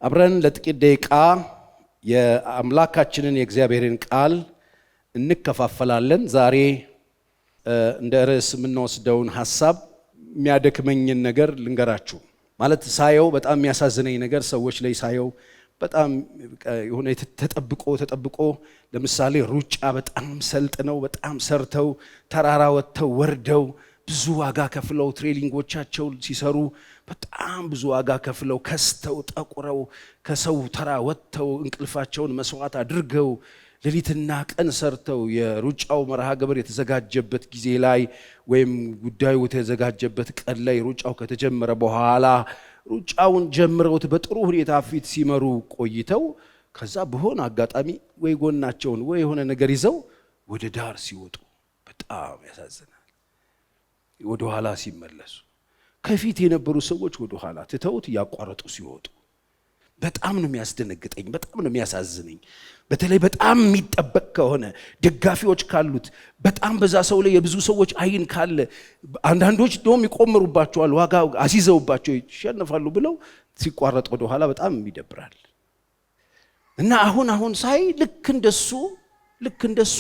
አብረን ለጥቂት ደቂቃ የአምላካችንን የእግዚአብሔርን ቃል እንከፋፈላለን። ዛሬ እንደ ርዕስ የምንወስደውን ሐሳብ የሚያደክመኝን ነገር ልንገራችሁ። ማለት ሳየው በጣም የሚያሳዝነኝ ነገር ሰዎች ላይ ሳየው በጣም የሆነ ተጠብቆ ለምሳሌ ሩጫ በጣም ሰልጥነው በጣም ሰርተው ተራራ ወጥተው ወርደው ብዙ ዋጋ ከፍለው ትሬኒንጎቻቸው ሲሰሩ በጣም ብዙ ዋጋ ከፍለው ከስተው ጠቁረው ከሰው ተራ ወጥተው እንቅልፋቸውን መስዋዕት አድርገው ሌሊትና ቀን ሰርተው የሩጫው መርሃ ግብር የተዘጋጀበት ጊዜ ላይ ወይም ጉዳዩ የተዘጋጀበት ቀን ላይ ሩጫው ከተጀመረ በኋላ ሩጫውን ጀምረውት በጥሩ ሁኔታ ፊት ሲመሩ ቆይተው ከዛ በሆነ አጋጣሚ ወይ ጎናቸውን ወይ የሆነ ነገር ይዘው ወደ ዳር ሲወጡ በጣም ያሳዝናል። ወደ ኋላ ሲመለሱ ከፊት የነበሩ ሰዎች ወደ ኋላ ትተውት ያቋረጡ ሲወጡ በጣም ነው የሚያስደነግጠኝ፣ በጣም ነው የሚያሳዝነኝ። በተለይ በጣም የሚጠበቅ ከሆነ ደጋፊዎች ካሉት በጣም በዛ ሰው ላይ የብዙ ሰዎች አይን ካለ አንዳንዶች ደም ይቆምሩባቸዋል፣ ዋጋ አሲዘውባቸው ይሸነፋሉ ብለው ሲቋረጥ ወደ ኋላ በጣም ይደብራል። እና አሁን ሳይ ልክ እንደሱ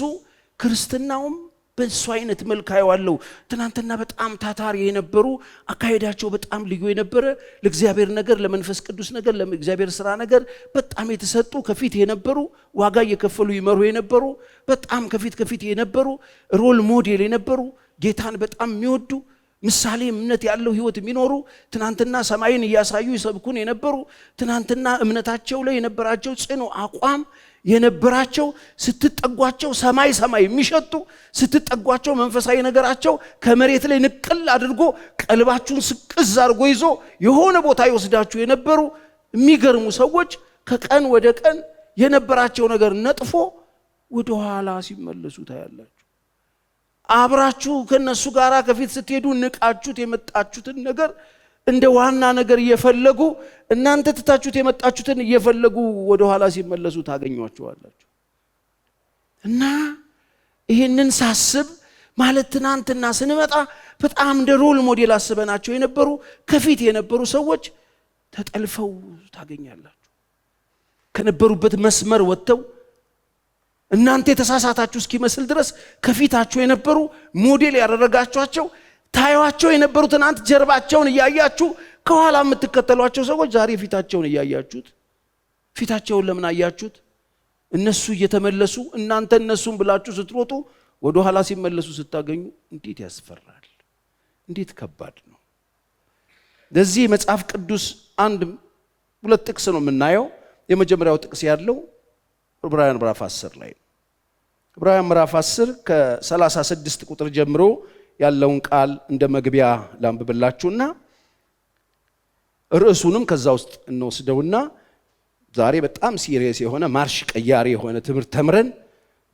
ክርስትናውም በእሱ አይነት መልክ አየዋለሁ። ትናንትና በጣም ታታሪ የነበሩ አካሄዳቸው በጣም ልዩ የነበረ ለእግዚአብሔር ነገር፣ ለመንፈስ ቅዱስ ነገር፣ ለእግዚአብሔር ስራ ነገር በጣም የተሰጡ ከፊት የነበሩ ዋጋ እየከፈሉ ይመሩ የነበሩ በጣም ከፊት የነበሩ ሮል ሞዴል የነበሩ ጌታን በጣም የሚወዱ ምሳሌ እምነት ያለው ህይወት የሚኖሩ ትናንትና ሰማይን እያሳዩ ይሰብኩን የነበሩ ትናንትና እምነታቸው ላይ የነበራቸው ጽኑ አቋም የነበራቸው ስትጠጓቸው ሰማይ የሚሸጡ ስትጠጓቸው መንፈሳዊ ነገራቸው ከመሬት ላይ ንቅል አድርጎ ቀልባችሁን ስቅዝ አድርጎ ይዞ የሆነ ቦታ ይወስዳችሁ የነበሩ የሚገርሙ ሰዎች ከቀን ወደ ቀን የነበራቸው ነገር ነጥፎ ወደ ኋላ ሲመለሱ ታያላችሁ። አብራችሁ ከነሱ ጋራ ከፊት ስትሄዱ ንቃችሁት የመጣችሁትን ነገር እንደ ዋና ነገር እየፈለጉ እናንተ ትታችሁት የመጣችሁትን እየፈለጉ ወደ ኋላ ሲመለሱ ታገኟቸዋላችሁ። እና ይሄንን ሳስብ ማለት ትናንትና ስንመጣ በጣም እንደ ሮል ሞዴል አስበናቸው የነበሩ ከፊት የነበሩ ሰዎች ተጠልፈው ታገኛላችሁ። ከነበሩበት መስመር ወጥተው እናንተ የተሳሳታችሁ እስኪመስል ድረስ ከፊታችሁ የነበሩ ሞዴል ያደረጋችኋቸው ታዩዋቸው የነበሩ ትናንት ጀርባቸውን እያያችሁ ከኋላ የምትከተሏቸው ሰዎች ዛሬ ፊታቸውን እያያችሁት። ፊታቸውን ለምን አያችሁት? እነሱ እየተመለሱ እናንተ እነሱን ብላችሁ ስትሮጡ ወደ ኋላ ሲመለሱ ስታገኙ እንዴት ያስፈራል! እንዴት ከባድ ነው! ለዚህ መጽሐፍ ቅዱስ ሁለት ጥቅስ ነው የምናየው። የመጀመሪያው ጥቅስ ያለው ዕብራውያን ምዕራፍ 10 ላይ ነው። ዕብራውያን ምዕራፍ 10 ከ36 ቁጥር ጀምሮ ያለውን ቃል እንደ መግቢያ ላንብብላችሁና ርዕሱንም ከዛ ውስጥ እንወስደውና ዛሬ በጣም ሲሪየስ የሆነ ማርሽ ቀያሪ የሆነ ትምህርት ተምረን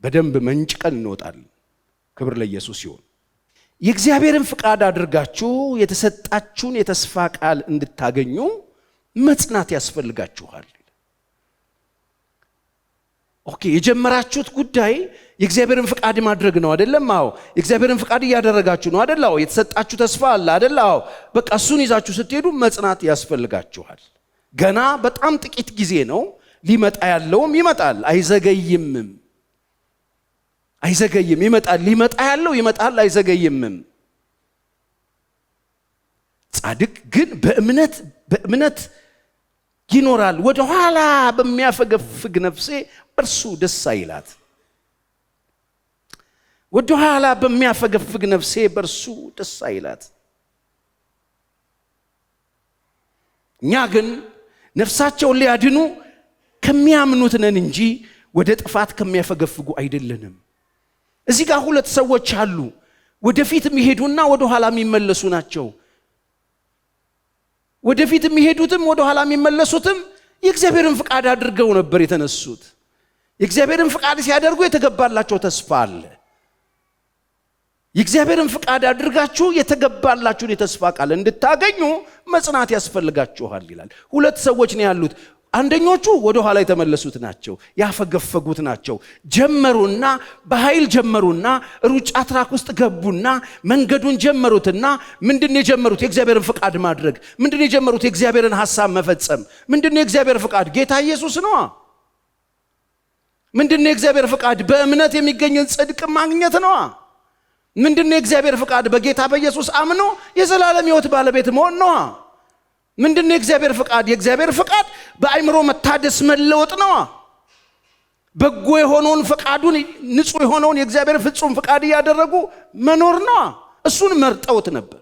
በደንብ መንጭቀን እንወጣለን። ክብር ለኢየሱስ ይሁን። የእግዚአብሔርን ፍቃድ አድርጋችሁ የተሰጣችሁን የተስፋ ቃል እንድታገኙ መጽናት ያስፈልጋችኋል። የጀመራችሁት ጉዳይ የእግዚአብሔርን ፍቃድ ማድረግ ነው አይደለም? አዎ። የእግዚአብሔርን ፍቃድ እያደረጋችሁ ነው አይደል? አዎ። የተሰጣችሁ ተስፋ አለ አይደል? አዎ። በቃ እሱን ይዛችሁ ስትሄዱ መጽናት ያስፈልጋችኋል። ገና በጣም ጥቂት ጊዜ ነው። ሊመጣ ያለውም ይመጣል፣ አይዘገይም። ይመጣል። ሊመጣ ያለው ይመጣል፣ አይዘገይም። ጻድቅ ግን በእምነት ይኖራል። ወደ ኋላ በሚያፈገፍግ ነፍሴ በርሱ ደስ አይላት። ወደ ኋላ በሚያፈገፍግ ነፍሴ በርሱ ደስ አይላት። እኛ ግን ነፍሳቸውን ሊያድኑ ከሚያምኑት ነን እንጂ ወደ ጥፋት ከሚያፈገፍጉ አይደለንም። እዚህ ጋር ሁለት ሰዎች አሉ። ወደፊት የሚሄዱና ወደ ኋላ የሚመለሱ ናቸው። ወደፊት የሚሄዱትም ወደ ኋላ የሚመለሱትም የእግዚአብሔርን ፍቃድ አድርገው ነበር የተነሱት። የእግዚአብሔርን ፍቃድ ሲያደርጉ የተገባላቸው ተስፋ አለ። የእግዚአብሔርን ፍቃድ አድርጋችሁ የተገባላችሁን የተስፋ ቃል እንድታገኙ መጽናት ያስፈልጋችኋል ይላል። ሁለት ሰዎች ነው ያሉት። አንደኞቹ ወደ ኋላ የተመለሱት ናቸው፣ ያፈገፈጉት ናቸው። ጀመሩና በኃይል ጀመሩና ሩጫ ትራክ ውስጥ ገቡና መንገዱን ጀመሩትና ምንድነው የጀመሩት? የእግዚአብሔርን ፍቃድ ማድረግ። ምንድነው የጀመሩት? የእግዚአብሔርን ሐሳብ መፈጸም። ምንድነው የእግዚአብሔር ፍቃድ? ጌታ ኢየሱስ ነው። ምንድነው የእግዚአብሔር ፍቃድ? በእምነት የሚገኝን ጽድቅ ማግኘት ነው። ምንድነው የእግዚአብሔር ፍቃድ? በጌታ በኢየሱስ አምኖ የዘላለም ሕይወት ባለቤት መሆን ነው። ምንድነው የእግዚአብሔር ፍቃድ? የእግዚአብሔር ፍቃድ በአእምሮ መታደስ መለወጥ ነው። በጎ የሆነውን ፍቃዱን ንጹህ የሆነውን የእግዚአብሔር ፍጹም ፍቃድ ያደረጉ መኖር ነው። እሱን መርጠውት ነበር።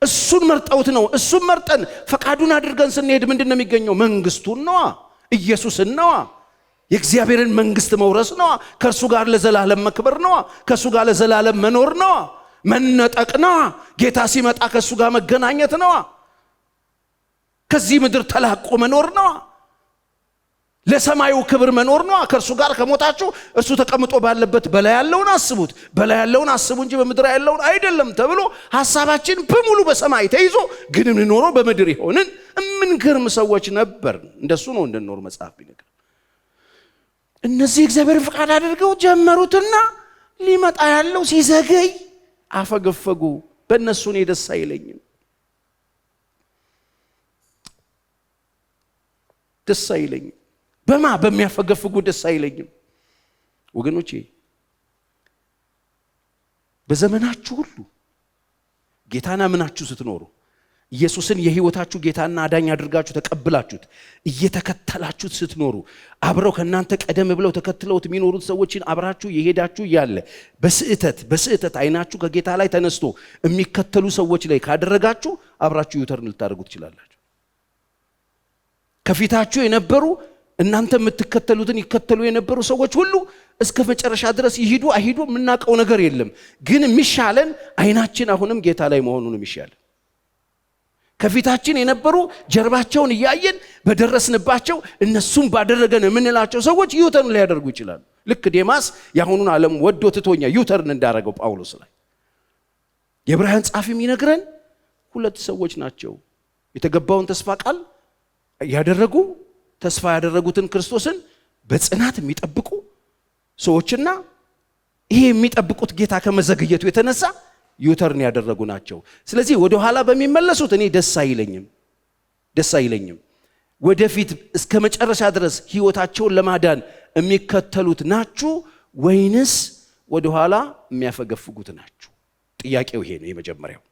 እሱን መርጠውት ነው። እሱን መርጠን ፍቃዱን አድርገን ስንሄድ ምንድነው የሚገኘው? መንግስቱን ነው፣ ኢየሱስን ነው፣ የእግዚአብሔርን መንግስት መውረስ ነው፣ ከእርሱ ጋር ለዘላለም መክበር ነው፣ ከእሱ ጋር ለዘላለም መኖር ነው፣ መነጠቅ ነው፣ ጌታ ሲመጣ ከእሱ ጋር መገናኘት ነው፣ ከዚህ ምድር ተላቆ መኖር ነው፣ ለሰማዩ ክብር መኖር ነው። ከእርሱ ጋር ከሞታችሁ እርሱ ተቀምጦ ባለበት በላይ ያለውን አስቡት፣ በላይ ያለውን አስቡ እንጂ በምድር ያለውን አይደለም ተብሎ ሐሳባችን በሙሉ በሰማይ ተይዞ ግን እንኖረው በምድር ይሆንን እምንገርም ሰዎች ነበር። እንደሱ ነው እንድንኖር መጽሐፍ ቢነግር። እነዚህ እግዚአብሔር ፍቃድ አድርገው ጀመሩትና ሊመጣ ያለው ሲዘገይ አፈገፈጉ። በእነሱ እኔ ደስ አይለኝም፣ ደስ አይለኝም። በሚያፈገፍጉ ደስ አይለኝም። ወገኖቼ በዘመናችሁ ሁሉ ጌታን አምናችሁ ስትኖሩ ኢየሱስን የሕይወታችሁ ጌታና አዳኝ አድርጋችሁ ተቀብላችሁት እየተከተላችሁት ስትኖሩ አብረው ከናንተ ቀደም ብለው ተከትለውት የሚኖሩት ሰዎችን አብራችሁ የሄዳችሁ ያለ በስህተት አይናችሁ ከጌታ ላይ ተነስቶ የሚከተሉ ሰዎች ላይ ካደረጋችሁ አብራችሁ ዩተርን ልታደርጉ ትችላላችሁ። ከፊታችሁ የነበሩ እናንተ የምትከተሉትን ይከተሉ የነበሩ ሰዎች ሁሉ እስከ መጨረሻ ድረስ ይሄዱ አይሄዱ የምናውቀው ነገር የለም። ግን የሚሻለን አይናችን አሁንም ጌታ ላይ መሆኑን የሚሻለን። ከፊታችን የነበሩ ጀርባቸውን እያየን በደረስንባቸው እነሱም ባደረገን የምንላቸው ሰዎች ዩተርን ሊያደርጉ ይችላሉ። ልክ ዴማስ ያሁኑን ዓለም ወዶ ትቶኛ ዩተርን እንዳደረገው ጳውሎስ ላይ የዕብራውያን ጻፊ የሚነግረን ሁለት ሰዎች ናቸው። የተገባውን ተስፋ ቃል ያደረጉ ተስፋ ያደረጉትን ክርስቶስን በጽናት የሚጠብቁ ሰዎችና ይሄ የሚጠብቁት ጌታ ከመዘግየቱ የተነሳ ዩተርን ያደረጉ ናቸው። ስለዚህ ወደ ኋላ በሚመለሱት እኔ ደስ አይለኝም። ወደፊት እስከ መጨረሻ ድረስ ሕይወታቸውን ለማዳን የሚከተሉት ናችሁ ወይንስ ወደ ኋላ የሚያፈገፍጉት ናችሁ? ጥያቄው ይሄ ነው የመጀመሪያው።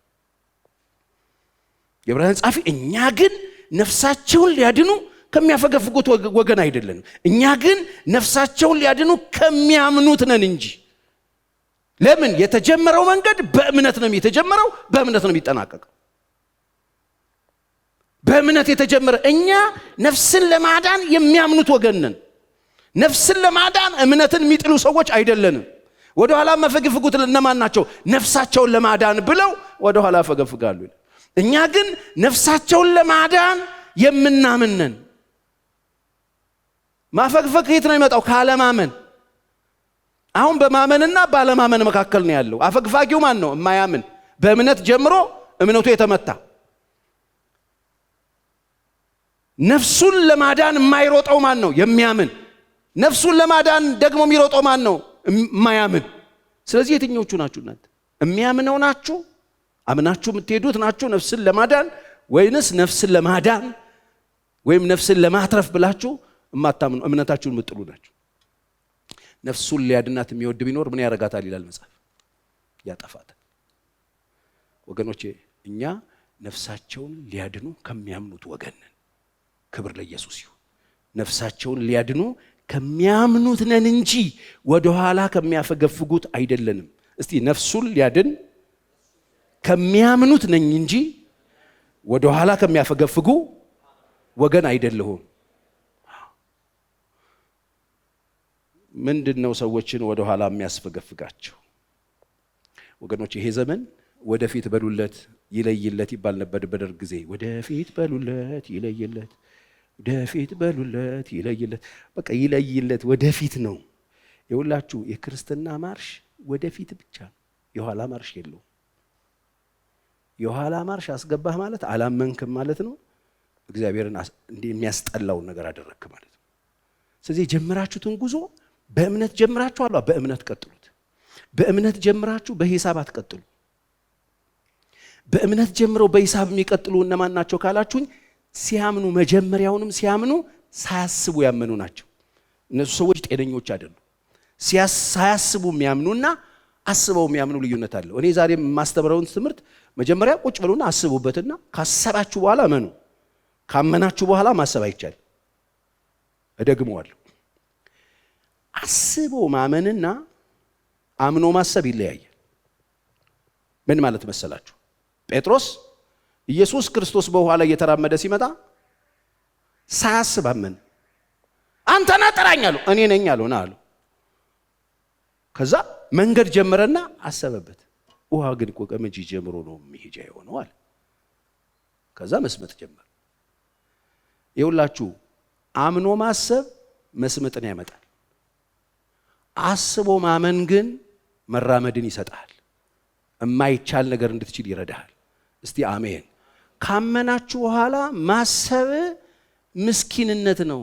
የዕብራውያን ጻፊ እኛ ግን ነፍሳቸውን ሊያድኑ ከሚያፈገፍጉት ወገን አይደለም፣ እኛ ግን ነፍሳቸውን ሊያድኑ ከሚያምኑት ነን እንጂ። ለምን? የተጀመረው መንገድ በእምነት ነው የተጀመረው፣ በእምነት ነው የሚጠናቀቀው። በእምነት የተጀመረ እኛ ነፍስን ለማዳን የሚያምኑት ወገን ነን። ነፍስን ለማዳን እምነትን የሚጥሉ ሰዎች አይደለንም። ወደ ኋላ መፈግፍጉት እነማን ናቸው? ነፍሳቸውን ለማዳን ብለው ወደ ኋላ ፈገፍጋሉ። እኛ ግን ነፍሳቸውን ለማዳን የምናምን ነን። ማፈግፈግ የት ነው የሚመጣው? ካለማመን። አሁን በማመንና ባለማመን መካከል ነው ያለው። አፈግፋጊው ማን ነው? የማያምን፣ በእምነት ጀምሮ እምነቱ የተመታ፣ ነፍሱን ለማዳን የማይሮጠው ማን ነው? የሚያምን። ነፍሱን ለማዳን ደግሞ የሚሮጠው ማን ነው? የማያምን። ስለዚህ የትኞቹ ናችሁ እናንተ? የሚያምነው ናችሁ? አምናችሁ የምትሄዱት ናችሁ ነፍስን ለማዳን? ወይንስ ነፍስን ለማዳን ወይም ነፍስን ለማትረፍ ብላችሁ እማታምኑ እምነታችሁን የምትጥሉ ናችሁ? ነፍሱን ሊያድናት የሚወድ ቢኖር ምን ያረጋታል ይላል መጽሐፍ? ያጠፋታል። ወገኖቼ እኛ ነፍሳቸውን ሊያድኑ ከሚያምኑት ወገን ነን። ክብር ለኢየሱስ ይሁን። ነፍሳቸውን ሊያድኑ ከሚያምኑት ነን እንጂ ወደ ኋላ ከሚያፈገፍጉት አይደለንም። እስቲ ነፍሱን ሊያድን ከሚያምኑት ነኝ እንጂ ወደ ኋላ ከሚያፈገፍጉ ወገን አይደለሁም። ምንድነው ሰዎችን ወደ ኋላ የሚያስፈገፍጋቸው? ወገኖች ይሄ ዘመን ወደፊት በሉለት ይለይለት ይባል ነበር በደርግ ጊዜ። ወደፊት በሉለት ይለይለት፣ ወደፊት በሉለት ይለይለት። በቃ ይለይለት ወደፊት ነው። ይኸውላችሁ የክርስትና ማርሽ ወደፊት ብቻ ነው፣ የኋላ ማርሽ የለውም። የኋላ ማርሽ አስገባህ ማለት አላመንክም ማለት ነው። እግዚአብሔርን የሚያስጠላው ነገር አደረክ ማለት ነው። ስለዚህ ጀምራችሁትን ጉዞ በእምነት ጀምራችኋል፣ በእምነት ቀጥሉት። በእምነት ጀምራችሁ በሂሳብ አትቀጥሉ። በእምነት ጀምረው በሂሳብ የሚቀጥሉ እነማን ናቸው ካላችሁኝ፣ ሲያምኑ መጀመሪያውንም ሲያምኑ ሳያስቡ ያመኑ ናቸው። እነሱ ሰዎች ጤነኞች አይደሉም። ሳያስቡ የሚያምኑና አስበው የሚያምኑ ልዩነት አለው። እኔ ዛሬ የማስተምረውን ትምህርት መጀመሪያ ቁጭ ብሉና አስቡበትና ካሰባችሁ በኋላ እመኑ። ካመናችሁ በኋላ ማሰብ አይቻልም። እደግመዋለሁ። አስቦ ማመንና አምኖ ማሰብ ይለያያል። ምን ማለት መሰላችሁ? ጴጥሮስ ኢየሱስ ክርስቶስ በውሃ ላይ እየተራመደ ሲመጣ ሳያስብ አመነ። አንተ ነህ ጥራኝ አለው። እኔ ነኝ አለው። ና አለው። ከዛ መንገድ ጀመረና አሰበበት። ውሃ ግን እኮ ከመቼ ጀምሮ ነው መሄጃ የሆነው አለ። ከዛ መስመጥ ጀመረ። ይኸውላችሁ አምኖ ማሰብ መስመጥን ያመጣል። አስቦ ማመን ግን መራመድን ይሰጣል። የማይቻል ነገር እንድትችል ይረዳሃል። እስቲ አሜን። ካመናችሁ በኋላ ማሰብ ምስኪንነት ነው።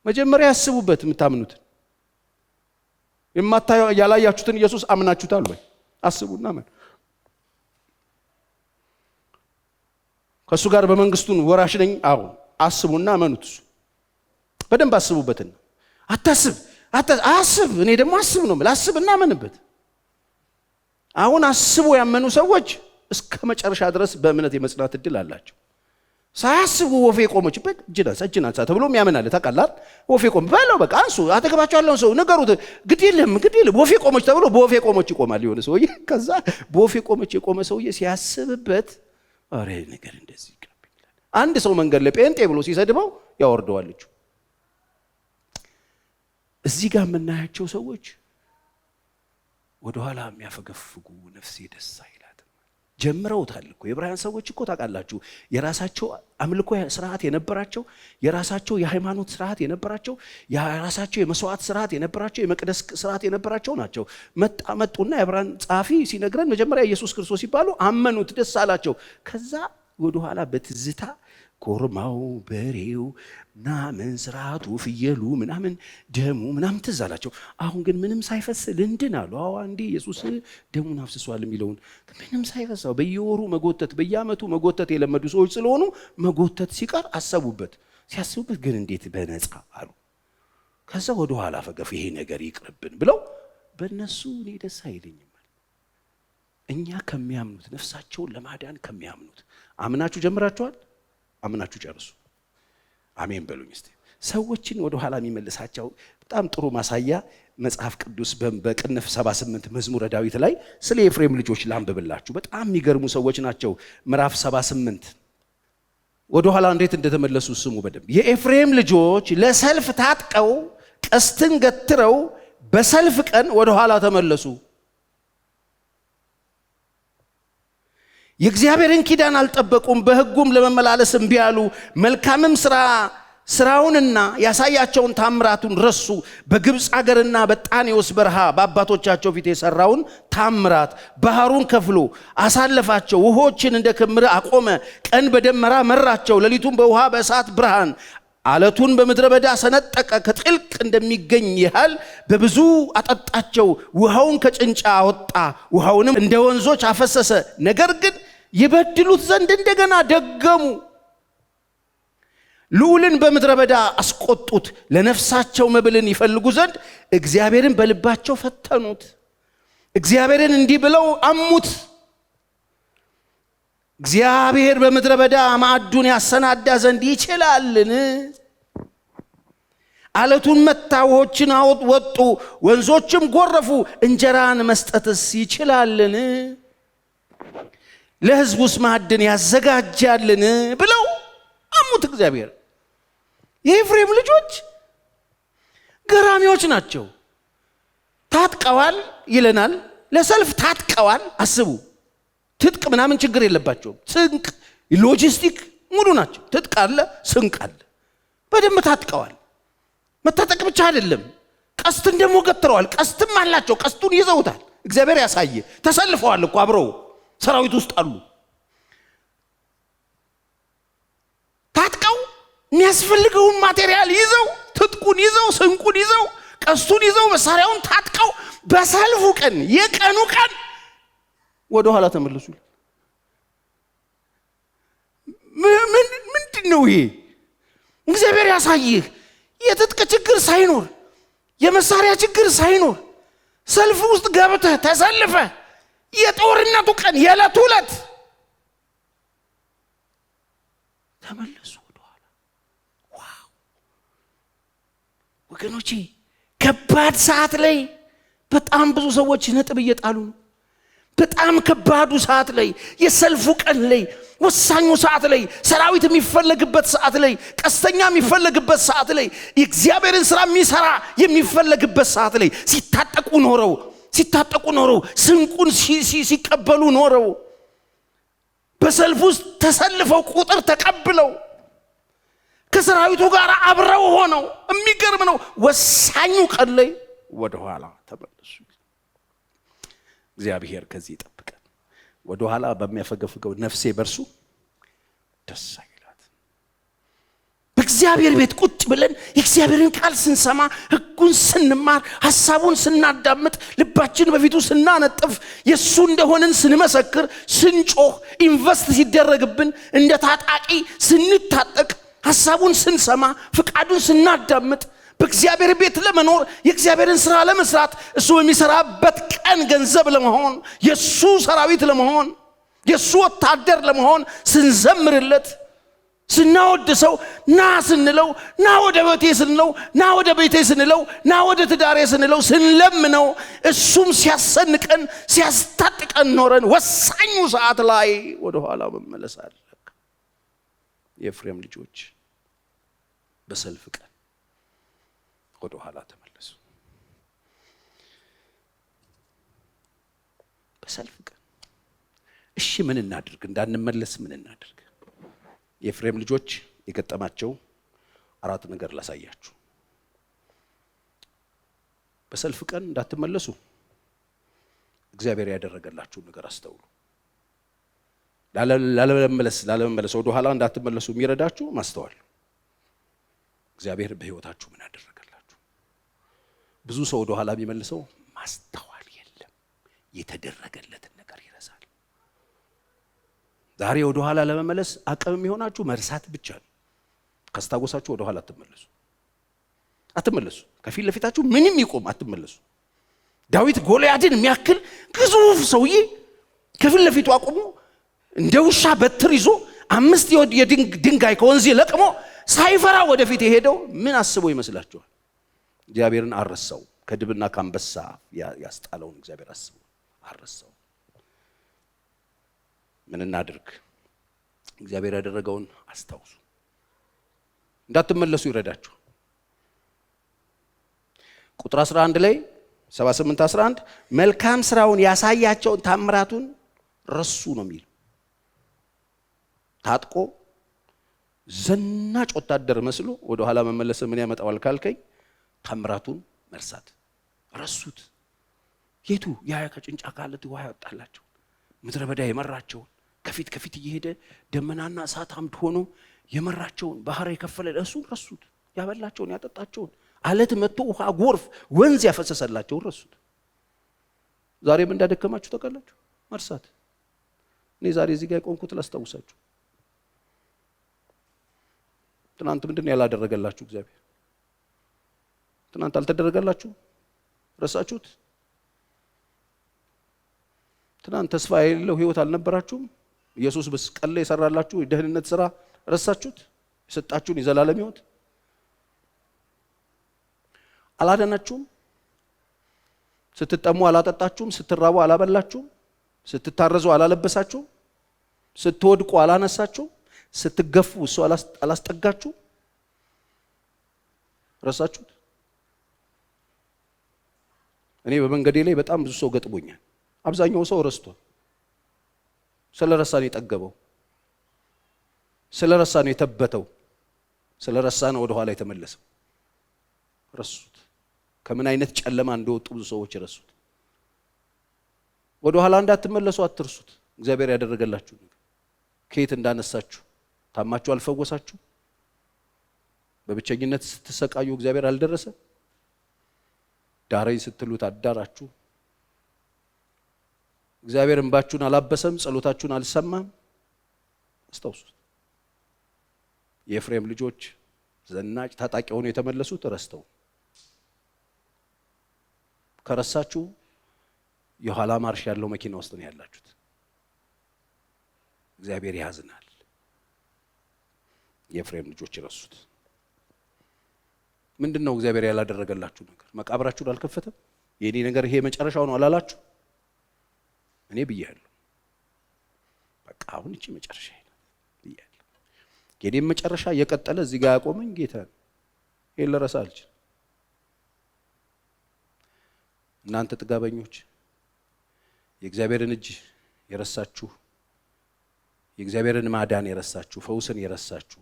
መጀመሪያ ያስቡበት። የምታምኑትን ያላያችሁትን ኢየሱስ አምናችሁታል ወይ? አስቡና አመን። ከእሱ ጋር በመንግስቱን ወራሽ ነኝ። አዎ አስቡና አመኑት። እሱ በደንብ አስቡበትና አስብ። እኔ ደግሞ አስብ ነው ማለት አስብና አመንበት። አሁን አስቡ ያመኑ ሰዎች እስከ መጨረሻ ድረስ በእምነት የመጽናት እድል አላቸው። ሳያስቡ ወፌ ቆመችበት እጅን አንሳ ተብሎም ያመናል። ታውቃለህ? ወፌ ቆም ባለው በቃ አንሱ። አጠገባቸው ያለውን ሰው ንገሩት። ግድ የለም ወፌ ቆመች ተብሎ በወፌ ቆመች ይቆማል የሆነ ሰውዬ። ከዛ በወፌ ቆመች የቆመ ሰውዬ ሲያስብበት አረ ነገር እንደዚህ ይቀርብኛል። አንድ ሰው መንገድ ላይ ጴንጤ ብሎ ሲሰድበው ያወርደዋለች። እዚህ ጋር የምናያቸው ሰዎች ወደ ኋላ የሚያፈገፍጉ ነፍሴ ደስ አይላትም። ጀምረውታል እኮ የዕብራውያን ሰዎች እኮ ታውቃላችሁ፣ የራሳቸው አምልኮ ስርዓት የነበራቸው፣ የራሳቸው የሃይማኖት ስርዓት የነበራቸው፣ የራሳቸው የመስዋዕት ስርዓት የነበራቸው፣ የመቅደስ ስርዓት የነበራቸው ናቸው። መጡና የዕብራውያን ጸሐፊ ሲነግረን መጀመሪያ ኢየሱስ ክርስቶስ ሲባሉ አመኑት፣ ደስ አላቸው። ከዛ ወደ ኋላ በትዝታ ኮርማው፣ በሬው ምናምን ስርዓቱ፣ ፍየሉ ምናምን ደሙ ምናምን ትዝ አላቸው። አሁን ግን ምንም ሳይፈስ ልንድን አሉ። አዎ አንዴ ኢየሱስ ደሙን አፍስሷል የሚለውን ምንም ሳይፈሳው በየወሩ መጎተት በየዓመቱ መጎተት የለመዱ ሰዎች ስለሆኑ መጎተት ሲቀር አሰቡበት። ሲያስቡበት ግን እንዴት በነፃ አሉ። ከዛ ወደ ኋላ ፈገፍ ይሄ ነገር ይቅርብን ብለው በእነሱ እኔ ደስ አይለኝም። እኛ ከሚያምኑት ነፍሳቸውን ለማዳን ከሚያምኑት አምናችሁ ጀምራችኋል። አምናችሁ ጨርሱ። አሜን በሉኝ እስቲ። ሰዎችን ወደ ኋላ የሚመልሳቸው በጣም ጥሩ ማሳያ መጽሐፍ ቅዱስ በቅንፍ 78 መዝሙረ ዳዊት ላይ ስለ ኤፍሬም ልጆች ላንብብላችሁ። በጣም የሚገርሙ ሰዎች ናቸው። ምዕራፍ 78 ወደ ኋላ እንዴት እንደተመለሱ ስሙ በደንብ። የኤፍሬም ልጆች ለሰልፍ ታጥቀው ቀስትን ገትረው በሰልፍ ቀን ወደ ኋላ ተመለሱ። የእግዚአብሔርን ኪዳን አልጠበቁም፣ በሕጉም ለመመላለስ እምቢ አሉ። መልካምም ስራውንና ያሳያቸውን ታምራቱን ረሱ። በግብፅ አገርና በጣኔዎስ በረሃ በአባቶቻቸው ፊት የሰራውን ታምራት ባህሩን ከፍሎ አሳለፋቸው። ውሆችን እንደ ክምር አቆመ። ቀን በደመና መራቸው፣ ሌሊቱን በውሃ በእሳት ብርሃን። አለቱን በምድረ በዳ ሰነጠቀ፣ ከጥልቅ እንደሚገኝ ያህል በብዙ አጠጣቸው። ውሃውን ከጭንጫ አወጣ፣ ውሃውንም እንደ ወንዞች አፈሰሰ። ነገር ግን ይበድሉት ዘንድ እንደገና ደገሙ። ልዑልን በምድረ በዳ አስቆጡት፣ ለነፍሳቸው መብልን ይፈልጉ ዘንድ እግዚአብሔርን በልባቸው ፈተኑት። እግዚአብሔርን እንዲህ ብለው አሙት፣ እግዚአብሔር በምድረ በዳ ማዕዱን ያሰናዳ ዘንድ ይችላልን? አለቱን መታ፣ ውሆችን ወጡ፣ ወንዞችም ጎረፉ። እንጀራን መስጠትስ ይችላልን? ለሕዝቡስ ማዕድን ያዘጋጃልን? ብለው አሙት እግዚአብሔር። የኤፍሬም ልጆች ገራሚዎች ናቸው። ታጥቀዋል ይለናል። ለሰልፍ ታጥቀዋል። አስቡ፣ ትጥቅ ምናምን ችግር የለባቸውም። ስንቅ ሎጂስቲክ ሙሉ ናቸው። ትጥቅ አለ፣ ስንቅ አለ። በደንብ ታጥቀዋል። መታጠቅ ብቻ አይደለም፣ ቀስትን ደግሞ ገትረዋል። ቀስትም አላቸው። ቀስቱን ይዘውታል። እግዚአብሔር ያሳየ። ተሰልፈዋል እኮ አብረው ሰራዊት ውስጥ አሉ። የሚያስፈልገውን ማቴሪያል ይዘው ትጥቁን ይዘው ስንቁን ይዘው ቀስቱን ይዘው መሳሪያውን ታጥቀው በሰልፉ ቀን የቀኑ ቀን ወደ ኋላ ተመለሱ። ምንድነው ይሄ? እግዚአብሔር ያሳይህ። የትጥቅ ችግር ሳይኖር የመሳሪያ ችግር ሳይኖር ሰልፍ ውስጥ ገብተህ ተሰልፈ የጦርነቱ ቀን የዕለቱ ዕለት ተመለሱ ወደ ኋላ። ዋው ወገኖቼ፣ ከባድ ሰዓት ላይ በጣም ብዙ ሰዎች ነጥብ እየጣሉ ነው። በጣም ከባዱ ሰዓት ላይ፣ የሰልፉ ቀን ላይ፣ ወሳኙ ሰዓት ላይ፣ ሰራዊት የሚፈለግበት ሰዓት ላይ፣ ቀስተኛ የሚፈለግበት ሰዓት ላይ፣ የእግዚአብሔርን ሥራ የሚሰራ የሚፈለግበት ሰዓት ላይ ሲታጠቁ ኖረው ስንቁን ሲቀበሉ ኖረው በሰልፍ ውስጥ ተሰልፈው ቁጥር ተቀብለው ከሰራዊቱ ጋር አብረው ሆነው የሚገርም ነው። ወሳኙ ቀን ላይ ወደ ኋላ ተመለሱ። እግዚአብሔር ከዚህ ይጠብቀን። ወደ ኋላ በሚያፈገፍገው ነፍሴ በርሱ ደስ አይላት። በእግዚአብሔር ቤት ቁጭ ብለን የእግዚአብሔርን ቃል ስንሰማ፣ ሕጉን ስንማር፣ ሐሳቡን ስናዳምጥ፣ ልባችን በፊቱ ስናነጥፍ፣ የሱ እንደሆነን ስንመሰክር፣ ስንጮህ፣ ኢንቨስት ሲደረግብን እንደ ታጣቂ ስንታጠቅ፣ ሐሳቡን ስንሰማ፣ ፍቃዱን ስናዳምጥ፣ በእግዚአብሔር ቤት ለመኖር የእግዚአብሔርን ሥራ ለመስራት እሱ የሚሰራበት ቀን ገንዘብ ለመሆን የሱ ሰራዊት ለመሆን የሱ ወታደር ለመሆን ስንዘምርለት ስናወድሰው ና ስንለው ና ወደ ቤቴ ስንለው ና ወደ ቤቴ ስንለው ና ወደ ትዳሬ ስንለው ስንለምነው እሱም ሲያሰንቀን ሲያስታጥቀን ኖረን ወሳኙ ሰዓት ላይ ወደ ኋላ መመለስ አለ። የኤፍሬም ልጆች በሰልፍ ቀን ወደ ኋላ ተመለሱ። በሰልፍ ቀን እሺ ምን እናድርግ? እንዳንመለስ ምን እናድርግ? የኤፍሬም ልጆች የገጠማቸው 4 ነገር ላሳያችሁ። በሰልፍ ቀን እንዳትመለሱ እግዚአብሔር ያደረገላችሁ ነገር አስተውሉ። ላለመመለስ ወደ ኋላ እንዳትመለሱ የሚረዳችሁ ማስተዋል። እግዚአብሔር በሕይወታችሁ ምን አደረገላችሁ? ብዙ ሰው ወደ ኋላ የሚመልሰው ማስተዋል የለም፣ የተደረገለትን ነገር ይረሳል። ዛሬ ወደ ኋላ ለመመለስ አቅም የሚሆናችሁ መርሳት ብቻ ነው። ካስታወሳችሁ ወደ ኋላ አትመለሱ። ከፊት ለፊታችሁ ምንም ይቆም አትመለሱ። ዳዊት ጎልያድን የሚያክል ግዙፍ ሰውዬ ከፊት ለፊቱ አቁሞ እንደ ውሻ በትር ይዞ 5 የድንጋይ ከወንዝ ለቅሞ ሳይፈራ ወደፊት የሄደው ምን አስቦ ይመስላችኋል? እግዚአብሔርን አረሳው። ከድብና ከአንበሳ ያስጣለውን እግዚአብሔር አስቦ አረሳው። ምን እናድርግ? እግዚአብሔር ያደረገውን አስታውሱ። እንዳትመለሱ ይረዳችሁ። ቁጥር 11 ላይ 78-11 መልካም ስራውን ያሳያቸውን ታምራቱን ረሱ ነው የሚል። ታጥቆ ዘናጭ ወታደር መስሎ ወደ ኋላ መመለስ ምን ያመጣዋል ካልከኝ፣ ታምራቱን መርሳት። ረሱት። የቱ ያ ከጭንጫ ካለት ውሃ ያወጣላቸው ምድረ በዳ የመራቸውን ከፊት እየሄደ ደመናና እሳት አምድ ሆኖ የመራቸውን ባህር የከፈለ እሱን ረሱት። ያበላቸውን ያጠጣቸውን አለት መጥቶ ውሃ ጎርፍ ወንዝ ያፈሰሰላቸውን ረሱት። ዛሬም እንዳደከማችሁ ተቀላችሁ መርሳት። እኔ ዛሬ እዚህ ጋር ቆንኩት ላስታውሳችሁ። ትናንት ምንድነው ያላደረገላችሁ እግዚአብሔር? ትናንት አልተደረገላችሁ? ረሳችሁት? ትናንት ተስፋ የሌለው ህይወት አልነበራችሁም? ኢየሱስ በመስቀል ላይ የሰራላችሁ የደህንነት ሥራ ረሳችሁት? የሰጣችሁን የዘላለም ህይወት አላደናችሁም? ስትጠሙ አላጠጣችሁም? ስትራቡ አላበላችሁም? ስትታረዙ አላለበሳችሁም? ስትወድቁ አላነሳችሁም? ስትገፉ እሱ አላስጠጋችሁ? ረሳችሁት? እኔ በመንገዴ ላይ በጣም ብዙ ሰው ገጥሞኛል። አብዛኛው ሰው ረስቷል። ስለረሳ ነው የጠገበው፣ ስለረሳ ነው የተበተው፣ ስለረሳ ነው ወደ ኋላ የተመለሰው። ረሱት። ከምን አይነት ጨለማ እንደወጡ ብዙ ሰዎች ረሱት። ወደ ኋላ እንዳትመለሱ አትርሱት። እግዚአብሔር ያደረገላችሁ ነገር ከየት እንዳነሳችሁ ታማችሁ አልፈወሳችሁ? በብቸኝነት ስትሰቃዩ እግዚአብሔር አልደረሰ? ዳረኝ ስትሉት አዳራችሁ? እግዚአብሔር እንባችሁን አላበሰም? ጸሎታችሁን አልሰማም? አስታውሱት። የኤፍሬም ልጆች ዘናጭ ታጣቂ ሆነው የተመለሱት ረስተው። ከረሳችሁ የኋላ ማርሽ ያለው መኪና ውስጥ ነው ያላችሁት። እግዚአብሔር ያዝናል። የኤፍሬም ልጆች ረሱት። ምንድነው እግዚአብሔር ያላደረገላችሁ ነገር? መቃብራችሁን አልከፈተም? የኔ ነገር ይሄ መጨረሻው ነው አላላችሁ? እኔ ብያለሁ። በቃ አሁን እቺ መጨረሻ ይላል ብያለሁ። የኔም መጨረሻ የቀጠለ እዚህ ጋር ያቆመኝ ጌታ ነው። ይሄን ልረሳ አልችልም። እናንተ ጥጋበኞች፣ የእግዚአብሔርን እጅ የረሳችሁ፣ የእግዚአብሔርን ማዳን የረሳችሁ፣ ፈውስን የረሳችሁ፣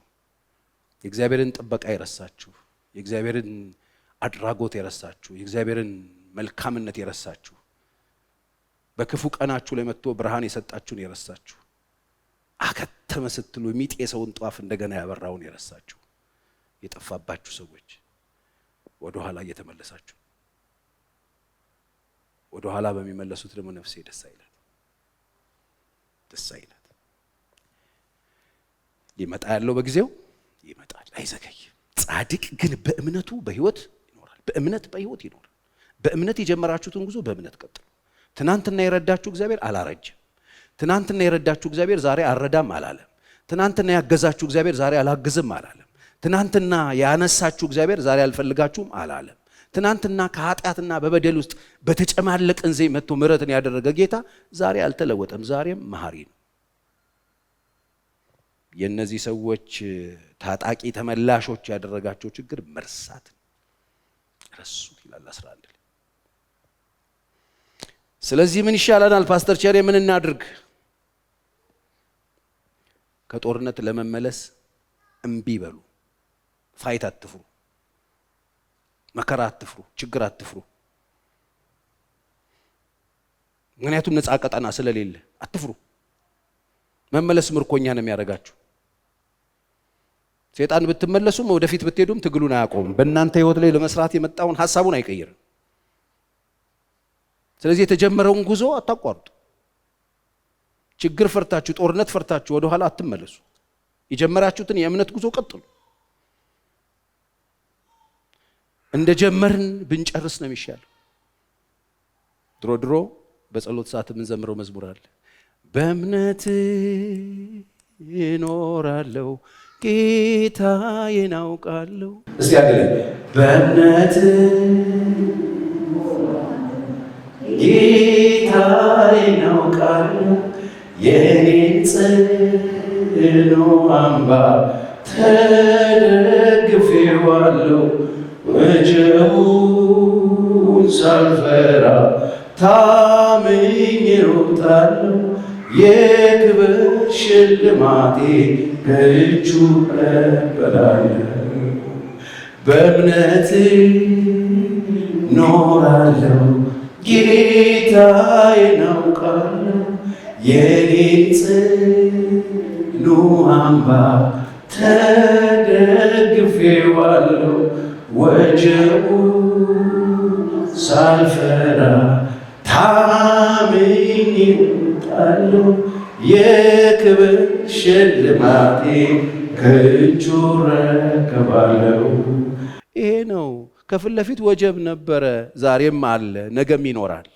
የእግዚአብሔርን ጥበቃ የረሳችሁ፣ የእግዚአብሔርን አድራጎት የረሳችሁ፣ የእግዚአብሔርን መልካምነት የረሳችሁ፣ በክፉ ቀናችሁ ላይ መጥቶ ብርሃን የሰጣችሁን የረሳችሁ፣ አከተመ ስትሉ የሚጤሰውን ጧፍ እንደገና ያበራውን የረሳችሁ፣ የጠፋባችሁ ሰዎች ወደ ኋላ እየተመለሳችሁ፣ ወደ ኋላ በሚመለሱት ደግሞ ነፍሴ ደስ አይላት፣ ደስ አይላት። ሊመጣ ያለው በጊዜው ይመጣል፣ አይዘገይም። ጻድቅ ግን በእምነቱ በሕይወት ይኖራል። በእምነት በሕይወት ይኖራል። በእምነት የጀመራችሁትን ጉዞ በእምነት ቀጥሉ። ትናንትና የረዳችሁ እግዚአብሔር አላረጀም። ትናንትና የረዳችሁ እግዚአብሔር ዛሬ አልረዳም አላለም። ትናንትና ያገዛችሁ እግዚአብሔር ዛሬ አላግዝም አላለም። ትናንትና ያነሳችሁ እግዚአብሔር ዛሬ አልፈልጋችሁም አላለም። ትናንትና ከኃጢአትና በበደል ውስጥ በተጨማለቀን ዘይ መጥቶ ምሕረትን ያደረገ ጌታ ዛሬ አልተለወጠም። ዛሬም መሐሪ ነው። የነዚህ ሰዎች ታጣቂ ተመላሾች ያደረጋቸው ችግር መርሳት ረሱት ይላል 11 ላይ። ስለዚህ ምን ይሻላል ፓስተር ቸሬ ምን እናድርግ? ከጦርነት ለመመለስ እምቢ በሉ። ፋይት አትፍሩ፣ መከራ አትፍሩ፣ ችግር አትፍሩ። ምክንያቱም ነፃ ቀጠና ስለሌለ አትፍሩ። መመለስ ምርኮኛ ነው የሚያደርጋችሁ። ሰይጣን ብትመለሱም ወደፊት ብትሄዱም ትግሉን አያቆምም። በእናንተ ህይወት ላይ ለመስራት የመጣውን ሐሳቡን አይቀይርም። ስለዚህ የተጀመረውን ጉዞ አታቋርጡ። ችግር ፈርታችሁ፣ ጦርነት ፈርታችሁ ወደ ኋላ አትመለሱ። የጀመራችሁትን የእምነት ጉዞ ቀጥሉ። እንደጀመርን ብንጨርስ ነው የሚሻለው። ድሮ በጸሎት ሰዓት የምንዘምረው መዝሙር አለ። በእምነት እኖራለሁ ጌታዬን አውቃለሁ። እስቲ አገለኝ። በእምነት ጌታዬን አውቃለሁ የኔን ጽኑ አምባ ተደግፌዋለሁ ወጀቡን ሳልፈራ ታምኜ እሮጣለሁ የክብር ሽልማቴ ከእጁ እቀበላለሁ። በእምነት ኖራለሁ ጌታዬን አውቃለሁ የኔን ጽኑ አምባ ተደግፌዋለሁ ወጀቡ ሳልፈራ ታምኜ እሮጣለሁ የክብር ሽልማቴ ከእጁ እረከባለሁ። ይሄ ነው። ከፊት ለፊት ወጀብ ነበረ፣ ዛሬም አለ፣ ነገም ይኖራል።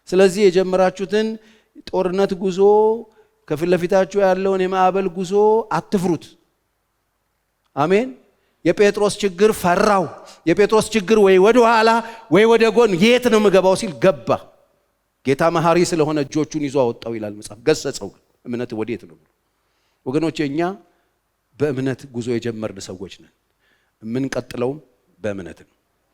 ስለዚህ የጀመራችሁትን ጦርነት ጉዞ፣ ከፊት ለፊታችሁ ያለውን የማዕበል ጉዞ አትፍሩት። አሜን። የጴጥሮስ ችግር ፈራው። የጴጥሮስ ችግር ወይ ወደ ኋላ ወይ ወደ ጎን የት ነው የምገባው ሲል ገባ። ጌታ መሐሪ ስለሆነ እጆቹን ይዞ አወጣው ይላል መጽሐፍ። ገሰጸው። እምነት ወዴት ነው? ወገኖቼ እኛ በእምነት ጉዞ የጀመርን ሰዎች ነን። የምንቀጥለውም በእምነት ነው።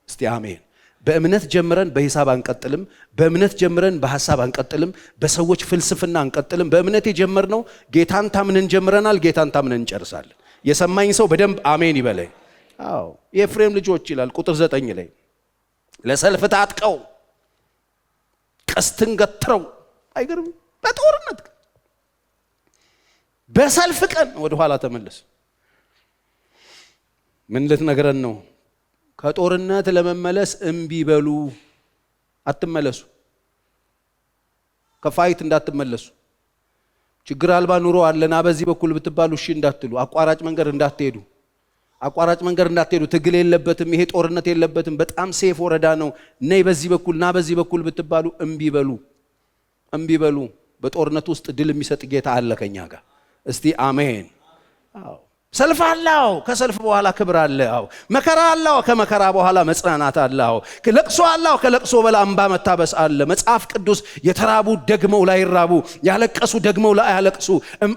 እስቲ አሜን። በእምነት ጀምረን በሂሳብ አንቀጥልም። በእምነት ጀምረን በሐሳብ አንቀጥልም። በሰዎች ፍልስፍና አንቀጥልም። በእምነት የጀመርነው ጌታን ታምነን ጀምረናል። ጌታን ታምነን እንጨርሳለን። የሰማኝ ሰው በደንብ አሜን ይበለኝ። አዎ የኤፍሬም ልጆች ይላል ቁጥር 9 ላይ ለሰልፍ ታጥቀው ቀስትን ገትረው፣ አይገርም? በጦርነት በሰልፍ ቀን ወደ ኋላ ተመለሱ። ምን ልትነግረን ነው? ከጦርነት ለመመለስ እምቢ በሉ፣ አትመለሱ። ከፋይት እንዳትመለሱ። ችግር አልባ ኑሮ አለና በዚህ በኩል ብትባሉ እሺ እንዳትሉ፣ አቋራጭ መንገድ እንዳትሄዱ፣ ትግል የለበትም፣ ይሄ ጦርነት የለበትም፣ በጣም ሴፍ ወረዳ ነው፣ ነይ በዚህ በኩል ና በዚህ በኩል ብትባሉ እምቢ በሉ። በጦርነት ውስጥ ድል የሚሰጥ ጌታ አለ ከኛ ጋር። እስቲ አሜን። አዎ ሰልፍ አለው፣ ከሰልፍ በኋላ ክብር አለው። መከራ አለው፣ ከመከራ በኋላ መጽናናት አለው። ለቅሶ አለው፣ ከለቅሶ በኋላ እንባ መታበስ አለ። መጽሐፍ ቅዱስ የተራቡ ደግመው ላይራቡ፣ ያለቀሱ ደግመው ላያለቅሱ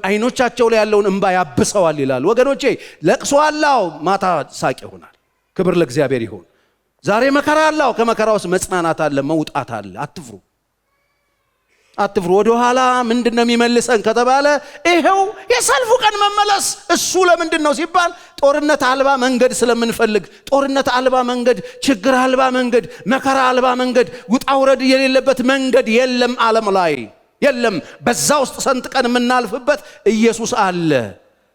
አይኖቻቸው ላይ ያለውን እንባ ያብሰዋል ይላል። ወገኖቼ ለቅሶ አለው፣ ማታ ሳቅ ይሆናል። ክብር ለእግዚአብሔር ይሁን። ዛሬ መከራ አለው፣ ከመከራ ውስጥ መጽናናት አለ፣ መውጣት አለ። አትፍሩ። ወደ ኋላ ምንድነው የሚመልሰን ከተባለ ይሄው የሰልፉ ቀን መመለስ። እሱ ለምንድነው ሲባል ጦርነት አልባ መንገድ ስለምንፈልግ፣ ጦርነት አልባ መንገድ፣ ችግር አልባ መንገድ፣ መከራ አልባ መንገድ፣ ውጣ ውረድ የሌለበት መንገድ የለም፣ ዓለም ላይ የለም። በዛ ውስጥ ሰንጥቀን የምናልፍበት ኢየሱስ አለ።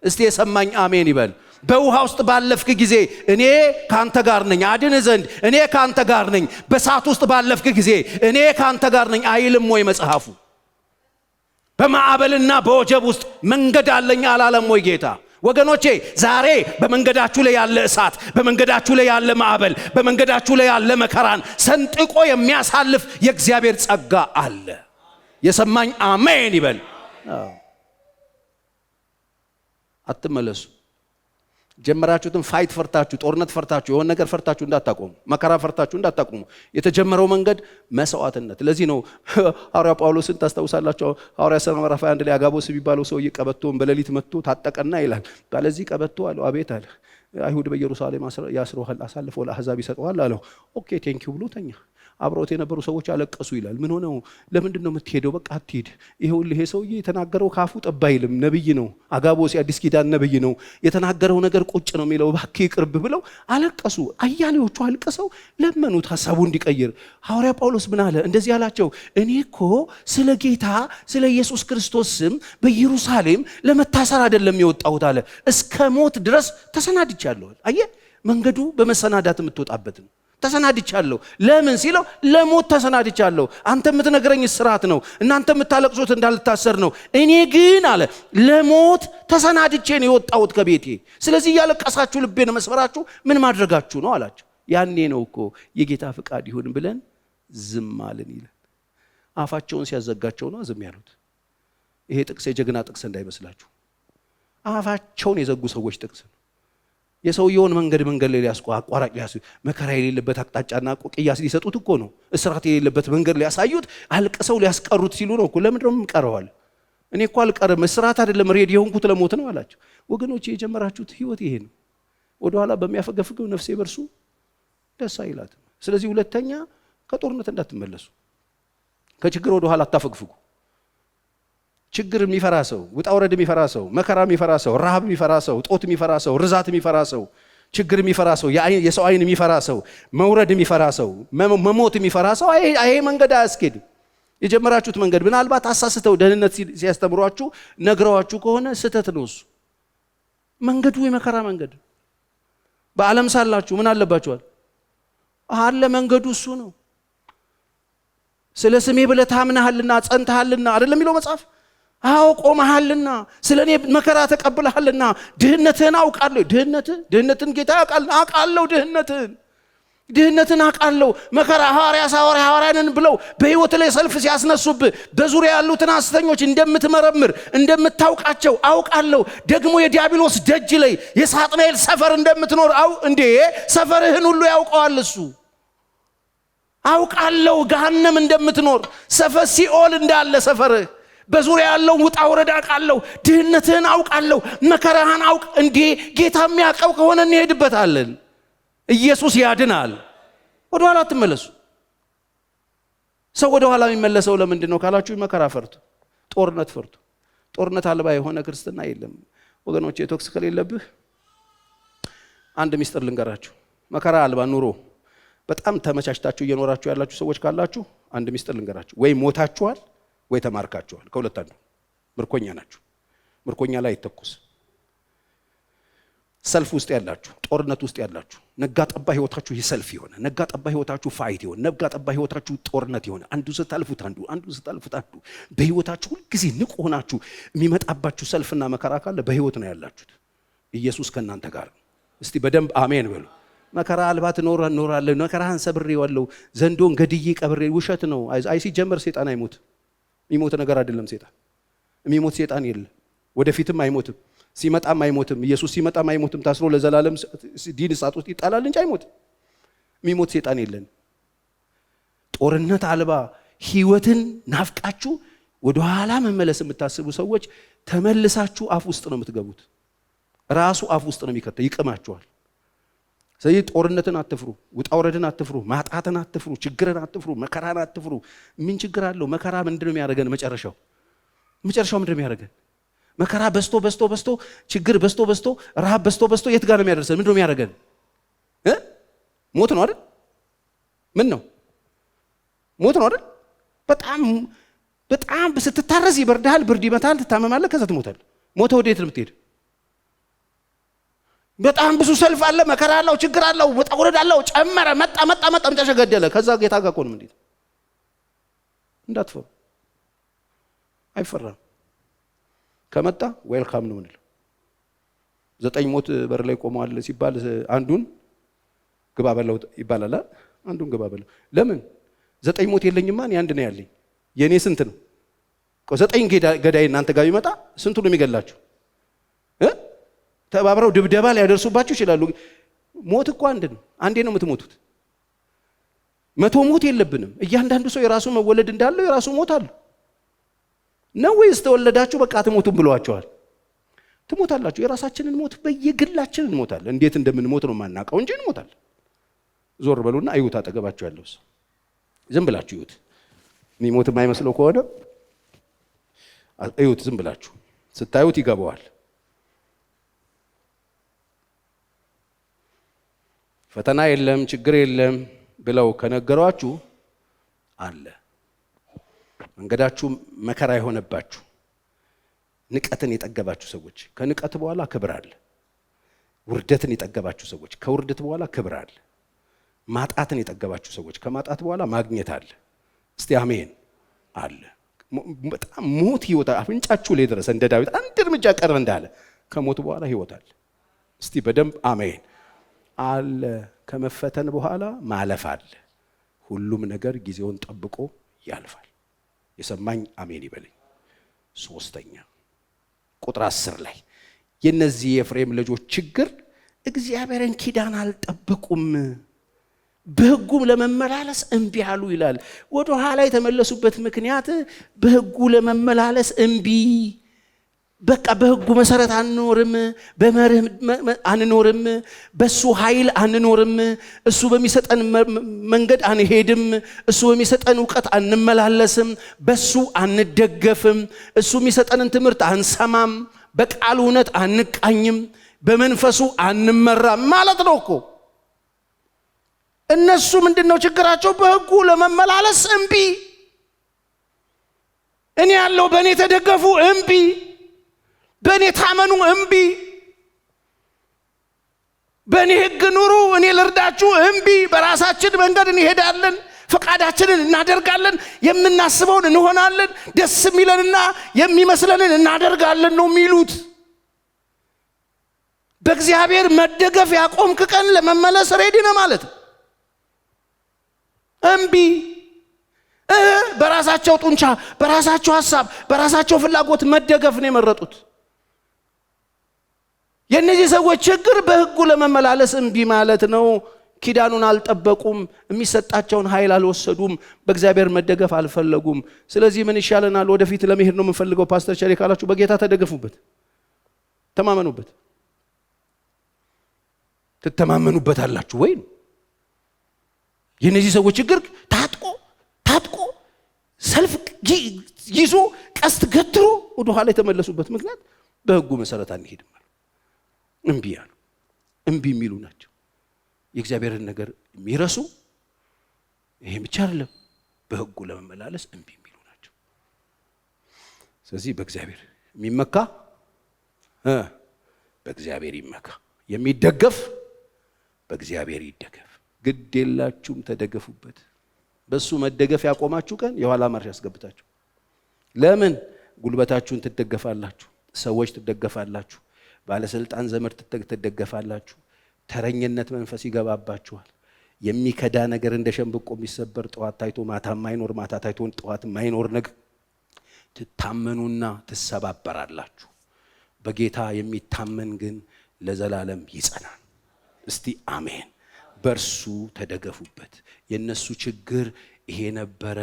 እስቲ የሰማኝ አሜን ይበል። በውሃ ውስጥ ባለፍክ ጊዜ እኔ ካንተ ጋር ነኝ አድን ዘንድ እኔ ካንተ ጋር ነኝ። በሳት ውስጥ ባለፍክ ጊዜ እኔ ካንተ ጋር ነኝ አይልም ወይ መጽሐፉ? በማዕበልና በወጀብ ውስጥ መንገድ አለኝ አላለም ወይ ጌታ? ወገኖቼ ዛሬ በመንገዳችሁ ላይ ያለ እሳት፣ በመንገዳችሁ ላይ ያለ ማዕበል፣ በመንገዳችሁ ላይ ያለ መከራን ሰንጥቆ የሚያሳልፍ የእግዚአብሔር ጸጋ አለ። የሰማኝ አሜን ይበል። አትመለሱ። ጀመራችሁትን ፋይት ፈርታችሁ፣ ጦርነት ፈርታችሁ፣ የሆነ ነገር ፈርታችሁ እንዳታቆሙ፣ መከራ ፈርታችሁ እንዳታቆሙ። የተጀመረው መንገድ መስዋዕትነት። ለዚህ ነው ሐዋርያ ጳውሎስን ታስታውሳላችሁ። ሐዋርያ ሥራ ምዕራፍ 1 ላይ አጋቦስ የሚባለው ሰውዬ ቀበቶን በሌሊት መጥቶ ታጠቀና ይላል። ባለዚህ ቀበቶ አለው። አቤት አለ። አይሁድ በኢየሩሳሌም ያስሩሃል፣ አሳልፈው ለአሕዛብ ይሰጠዋል አለው። ኦኬ ቴንኪው ብሎ ተኛ። አብረውት የነበሩ ሰዎች አለቀሱ ይላል። ምን ሆነው? ለምንድን ነው የምትሄደው? በቃ አትሄድ። ይሄውልህ ይሄ ሰውዬ የተናገረው ካፉ ጠብ አይልም፣ ነብይ ነው። አጋቦስ የአዲስ ኪዳን ነብይ ነው። የተናገረው ነገር ቁጭ ነው የሚለው። እባክህ ይቅርብ ብለው አለቀሱ። አያሌዎቹ አልቀሰው ለመኑት ሐሳቡ እንዲቀይር። ሐዋርያ ጳውሎስ ምን አለ? እንደዚህ አላቸው፣ እኔ እኮ ስለ ጌታ ስለ ኢየሱስ ክርስቶስ ስም በኢየሩሳሌም ለመታሰር አይደለም የወጣሁት አለ። እስከ ሞት ድረስ ተሰናድቻለሁ። አየህ፣ መንገዱ በመሰናዳት የምትወጣበት ነው። ተሰናድቻለሁ። ለምን ሲለው ለሞት ተሰናድቻለሁ። አንተ የምትነግረኝ እስራት ነው፣ እናንተ የምታለቅሱት እንዳልታሰር ነው። እኔ ግን አለ ለሞት ተሰናድቼ ነው የወጣሁት ከቤቴ። ስለዚህ እያለቀሳችሁ ልቤን መስፈራችሁ ምን ማድረጋችሁ ነው አላቸው። ያኔ ነው እኮ የጌታ ፍቃድ ይሁን ብለን ዝም አልን ይላል። አፋቸውን ሲያዘጋቸው ነው ዝም ያሉት። ይሄ ጥቅስ የጀግና ጥቅስ እንዳይመስላችሁ። አፋቸውን የዘጉ ሰዎች ጥቅስ ነው። የሰውየውን መንገድ ላይ አቋራጭ ሊያስ መከራ የሌለበት አቅጣጫና ቅያስ ሊሰጡት እኮ ነው። እስራት የሌለበት መንገድ ሊያሳዩት አልቅሰው ሊያስቀሩት ሲሉ ነው እኮ። ለምንድነው የምንቀረዋል? እኔ እኮ አልቀርም፣ እስራት አይደለም ሬዲ የሆንኩት ለሞት ነው አላቸው። ወገኖቼ የጀመራችሁት ህይወት ይሄ ነው። ወደኋላ በሚያፈገፍገው ነፍሴ በርሱ ደስ አይላትም። ስለዚህ ሁለተኛ ከጦርነት እንዳትመለሱ፣ ከችግር ወደኋላ አታፈግፍጉ። ችግር የሚፈራ ሰው፣ ውጣ ውረድ የሚፈራ ሰው፣ መከራ የሚፈራ ሰው፣ ረሃብ የሚፈራ ሰው፣ ጦት የሚፈራ ሰው፣ ርዛት የሚፈራ ሰው፣ ችግር የሚፈራ ሰው፣ የሰው አይን የሚፈራ ሰው፣ መውረድ የሚፈራ ሰው፣ መሞት የሚፈራ ሰው ይሄ መንገድ አያስኬድም። የጀመራችሁት መንገድ ምናልባት አሳስተው ደህንነት ሲያስተምሯችሁ ነግረዋችሁ ከሆነ ስህተት ነው። እሱ መንገዱ የመከራ መንገድ። በዓለም ሳላችሁ ምን አለባችኋል? አለ መንገዱ እሱ ነው። ስለ ስሜ ብለህ ታምነሃልና ጸንተሃልና አይደለም የሚለው መጽሐፍ? አዎ ቆመሃልና፣ ስለ እኔ መከራ ተቀብለሃልና፣ ድህነትህን አውቃለሁ። ድህነትን ጌታ ያውቃል። አውቃለሁ ድህነትን አውቃለሁ። መከራ ሐዋርያንን ብለው በሕይወት ላይ ሰልፍ ሲያስነሱብህ በዙሪያ ያሉትን ሐሰተኞች እንደምትመረምር እንደምታውቃቸው አውቃለሁ። ደግሞ የዲያብሎስ ደጅ ላይ የሳጥናኤል ሰፈር እንደምትኖር እንዴ ሰፈርህን ሁሉ ያውቀዋል እሱ። አውቃለሁ ገሃነም እንደምትኖር ሰፈር ሲኦል እንዳለ ሰፈርህ በዙሪያ ያለው ውጣ ውረድ አውቃለሁ። ድህነትህን አውቃለሁ። መከራህን አውቅ። እንዴ ጌታ የሚያውቀው ከሆነ እንሄድበታለን። ኢየሱስ ያድናል። ወደ ኋላ አትመለሱ። ሰው ወደ ኋላ የሚመለሰው ለምንድን ነው ካላችሁ፣ መከራ ፈርቶ፣ ጦርነት ፈርቶ። ጦርነት አልባ የሆነ ክርስትና የለም ወገኖቼ። ቶክስ ከሌለብህ አንድ ሚስጥር ልንገራችሁ። መከራ አልባ ኑሮ በጣም ተመቻችታችሁ እየኖራችሁ ያላችሁ ሰዎች ካላችሁ አንድ ሚስጥር ልንገራችሁ። ወይ ሞታችኋል ወይ ተማርካችኋል። ከሁለት አንዱ። ምርኮኛ ናችሁ። ምርኮኛ ላይ ይተኩስ። ሰልፍ ውስጥ ያላችሁ፣ ጦርነት ውስጥ ያላችሁ፣ ነጋ ጠባ ህይወታችሁ ይሰልፍ ይሆነ፣ ነጋ ጠባ ህይወታችሁ ፋይት ይሆነ፣ ነጋ ጠባ ህይወታችሁ ጦርነት ይሆነ፣ አንዱ ስታልፉት አንዱ በህይወታችሁ ሁሉ ጊዜ ንቁ ሆናችሁ የሚመጣባችሁ ሰልፍና መከራ ካለ በህይወት ነው ያላችሁት። ኢየሱስ ከእናንተ ጋር ነው። እስቲ በደንብ አሜን በሉ። መከራ አልባት ኖራለሁ፣ መከራህን ሰብሬዋለሁ፣ ዘንዶን ገድዬ ቀብሬ። ውሸት ነው። ሲጀመር ሰይጣን አይሞት፣ የሚሞት ነገር አይደለም ሰይጣን። የሚሞት ሰይጣን የለም፣ ወደፊትም አይሞትም፣ ሲመጣም አይሞትም። ኢየሱስ ሲመጣም አይሞትም። ታስሮ ለዘላለም ዲን እሳት ውስጥ ይጣላል እንጂ አይሞትም። የሚሞት ሰይጣን የለን። ጦርነት አልባ ህይወትን ናፍቃችሁ ወደ ኋላ መመለስ የምታስቡ ሰዎች ተመልሳችሁ አፍ ውስጥ ነው የምትገቡት። ራሱ አፍ ውስጥ ነው የሚከተው፣ ይቅማችኋል። ስለዚህ ጦርነትን አትፍሩ፣ ውጣ ውረድን አትፍሩ፣ ማጣትን አትፍሩ፣ ችግርን አትፍሩ፣ መከራን አትፍሩ። ምን ችግር አለው? መከራ ምንድነው የሚያደርገን? መጨረሻው ምንድነው የሚያደርገን? መከራ በስቶ ችግር በስቶ ረሃብ በስቶ የት ጋር ነው የሚያደርሰን? ምንድነው የሚያደርገን? ሞት ነው አይደል? ምን ነው? ሞት ነው አይደል? በጣም ስትታረስ ይበርዳል፣ ብርድ ይመታል፣ ትታመማለህ፣ ከዛ ትሞታለህ። ሞተ ወዴት ነው የምትሄድ? በጣም ብዙ ሰልፍ አለ፣ መከራ አለው፣ ችግር አለው፣ ወጣ ወረድ አለው፣ ጨመረ፣ መጣ መጨረሻ ገደለ። ከዛ ጌታ ጋር ቆንም እንዴት እንዳትፈሩ፣ አይፈራም። ከመጣ ዌልካም ነው እንል። 9 ሞት በር ላይ ቆመዋል ሲባል አንዱን ግባ በለው ይባላል። አንዱን ግባ በለው ለምን? 9 ሞት የለኝማ እኔ አንድ ነው ያለኝ። የኔ ስንት ነው? 9 ገዳይ እናንተ ጋር ቢመጣ ስንቱ ነው የሚገላችሁ? ተባብረው ድብደባ ሊያደርሱባችሁ ይችላሉ። ሞት እኮ አንድ ነው፣ አንዴ ነው የምትሞቱት። 100 ሞት የለብንም። እያንዳንዱ ሰው የራሱ መወለድ እንዳለው የራሱ ሞት አለ ነው ወይስ ተወለዳችሁ በቃ ትሞቱም ብለዋቸዋል? ትሞታላችሁ። የራሳችንን ሞት በየግላችን እንሞታለን። እንዴት እንደምንሞት ነው የማናውቀው እንጂ እንሞታለን። ዞር በሉና እዩት፣ አጠገባችሁ ያለው ሰው ዝም ብላችሁ እዩት። የሚሞት የማይመስለው ከሆነ እዩት፣ ዝም ብላችሁ ስታዩት ይገባዋል። ፈተና የለም ችግር የለም ብለው ከነገሯችሁ አለ። መንገዳችሁ መከራ የሆነባችሁ ንቀትን የጠገባችሁ ሰዎች ከንቀት በኋላ ክብር አለ። ውርደትን የጠገባችሁ ሰዎች ከውርደት በኋላ ክብር አለ። ማጣትን የጠገባችሁ ሰዎች ከማጣት በኋላ ማግኘት አለ። እስቲ አሜን አለ። በጣም ሞት ህይወት አፍንጫችሁ ላይ ድረስ እንደ ዳዊት አንድ እርምጃ ቀረ እንዳለ ከሞት በኋላ ህይወት አለ። እስቲ በደንብ አሜን አለ። ከመፈተን በኋላ ማለፍ አለ። ሁሉም ነገር ጊዜውን ጠብቆ ያልፋል። የሰማኝ አሜን ይበለኝ። 3ኛ ቁጥር 10 ላይ የነዚህ የኤፍሬም ልጆች ችግር እግዚአብሔርን ኪዳን አልጠበቁም፣ በሕጉም ለመመላለስ እምቢ አሉ ይላል። ወደ ኋላ የተመለሱበት ምክንያት በሕጉ ለመመላለስ እምቢ። በቃ በሕጉ መሰረት አንኖርም፣ በመርህ አንኖርም፣ በሱ ኃይል አንኖርም፣ እሱ በሚሰጠን መንገድ አንሄድም፣ እሱ በሚሰጠን ዕውቀት አንመላለስም፣ በሱ አንደገፍም፣ እሱ የሚሰጠንን ትምህርት አንሰማም፣ በቃሉ እውነት አንቃኝም፣ በመንፈሱ አንመራም ማለት ነው እኮ። እነሱ ምንድነው ችግራቸው? በሕጉ ለመመላለስ እምቢ። እኔ ያለው በእኔ ተደገፉ እምቢ፣ በእኔ ታመኑ እምቢ፣ በእኔ ሕግ ኑሩ እኔ ልርዳችሁ እምቢ። በራሳችን መንገድ እንሄዳለን፣ ፈቃዳችንን እናደርጋለን፣ የምናስበውን እንሆናለን፣ ደስ የሚለንና የሚመስለንን እናደርጋለን ነው የሚሉት። በእግዚአብሔር መደገፍ ያቆምክ ቀን ለመመለስ ሬዲ ነው ማለት እምቢ። በራሳቸው ጡንቻ፣ በራሳቸው ሐሳብ፣ በራሳቸው ፍላጎት መደገፍ ነው የመረጡት። የነዚህ ሰዎች ችግር በሕጉ ለመመላለስ እምቢ ማለት ነው። ኪዳኑን አልጠበቁም፣ የሚሰጣቸውን ኃይል አልወሰዱም፣ በእግዚአብሔር መደገፍ አልፈለጉም። ስለዚህ ምን ይሻለናል? ወደፊት ለመሄድ ነው የምንፈልገው። ፓስተር ቸሪ ካላችሁ በጌታ ተደገፉበት፣ ተማመኑበት። ትተማመኑበት አላችሁ ወይ? የነዚህ ሰዎች ችግር ታጥቆ ሰልፍ ይዞ ቀስት ገትሮ ወደ ኋላ የተመለሱበት ምክንያት በሕጉ መሰረት አንሄድም አሉ። እምቢ አሉ። እምቢ የሚሉ ናቸው። የእግዚአብሔርን ነገር የሚረሱ፣ ይሄ ብቻ አይደለም፣ በሕጉ ለመመላለስ እምቢ የሚሉ ናቸው። ስለዚህ በእግዚአብሔር የሚመካ በእግዚአብሔር ይመካ። የሚደገፍ በእግዚአብሔር ይደገፍ። ግድ የላችሁም ተደገፉበት። በሱ መደገፍ ያቆማችሁ ቀን የኋላ ማርሽ ያስገብታችሁ። ለምን? ጉልበታችሁን ትደገፋላችሁ፣ ሰዎች ትደገፋላችሁ፣ ባለስልጣን ዘመድ ትደገፋላችሁ። ተረኝነት መንፈስ ይገባባችኋል። የሚከዳ ነገር እንደ ሸምብቆ የሚሰበር ጠዋት ታይቶ ማታ ማይኖር፣ ማታ ታይቶ ጠዋት ማይኖር ነገር ትታመኑና ትሰባበራላችሁ። በጌታ የሚታመን ግን ለዘላለም ይጸናል። እስቲ አሜን። በርሱ ተደገፉበት። የነሱ ችግር ይሄ ነበረ።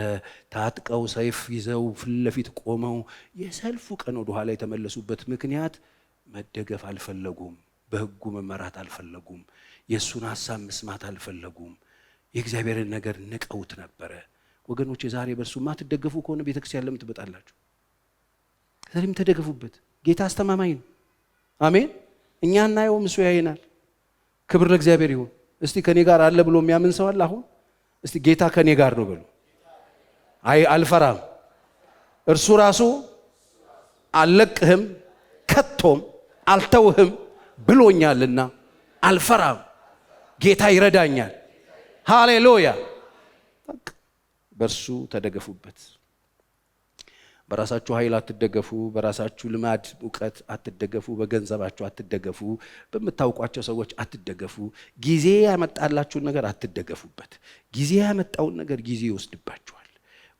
ታጥቀው ሰይፍ ይዘው ፊት ለፊት ቆመው የሰልፉ ቀን ወደ ኋላ የተመለሱበት ምክንያት መደገፍ አልፈለጉም። በሕጉ መመራት አልፈለጉም። የእሱን ሐሳብ መስማት አልፈለጉም። የእግዚአብሔርን ነገር ንቀውት ነበረ። ወገኖች ዛሬ በእርሱ ማትደገፉ ከሆነ ቤተክርስቲያን ለምን ትበጣላችሁ? ዛሬም ተደገፉበት። ጌታ አስተማማኝ ነው። አሜን። እኛ እናየውም፣ እሱ ያየናል። ክብር ለእግዚአብሔር ይሁን። እስቲ ከኔ ጋር አለ ብሎ የሚያምን ሰው አለ? አሁን እስቲ ጌታ ከኔ ጋር ነው በሉ። አይ አልፈራም፣ እርሱ ራሱ አልለቅህም ከቶም አልተውህም ብሎኛልና አልፈራም። ጌታ ይረዳኛል። ሃሌሉያ። በእርሱ ተደገፉበት። በራሳችሁ ኃይል አትደገፉ። በራሳችሁ ልማድ እውቀት አትደገፉ። በገንዘባችሁ አትደገፉ። በምታውቋቸው ሰዎች አትደገፉ። ጊዜ ያመጣላችሁን ነገር አትደገፉበት። ጊዜ ያመጣውን ነገር ጊዜ ይወስድባችኋል።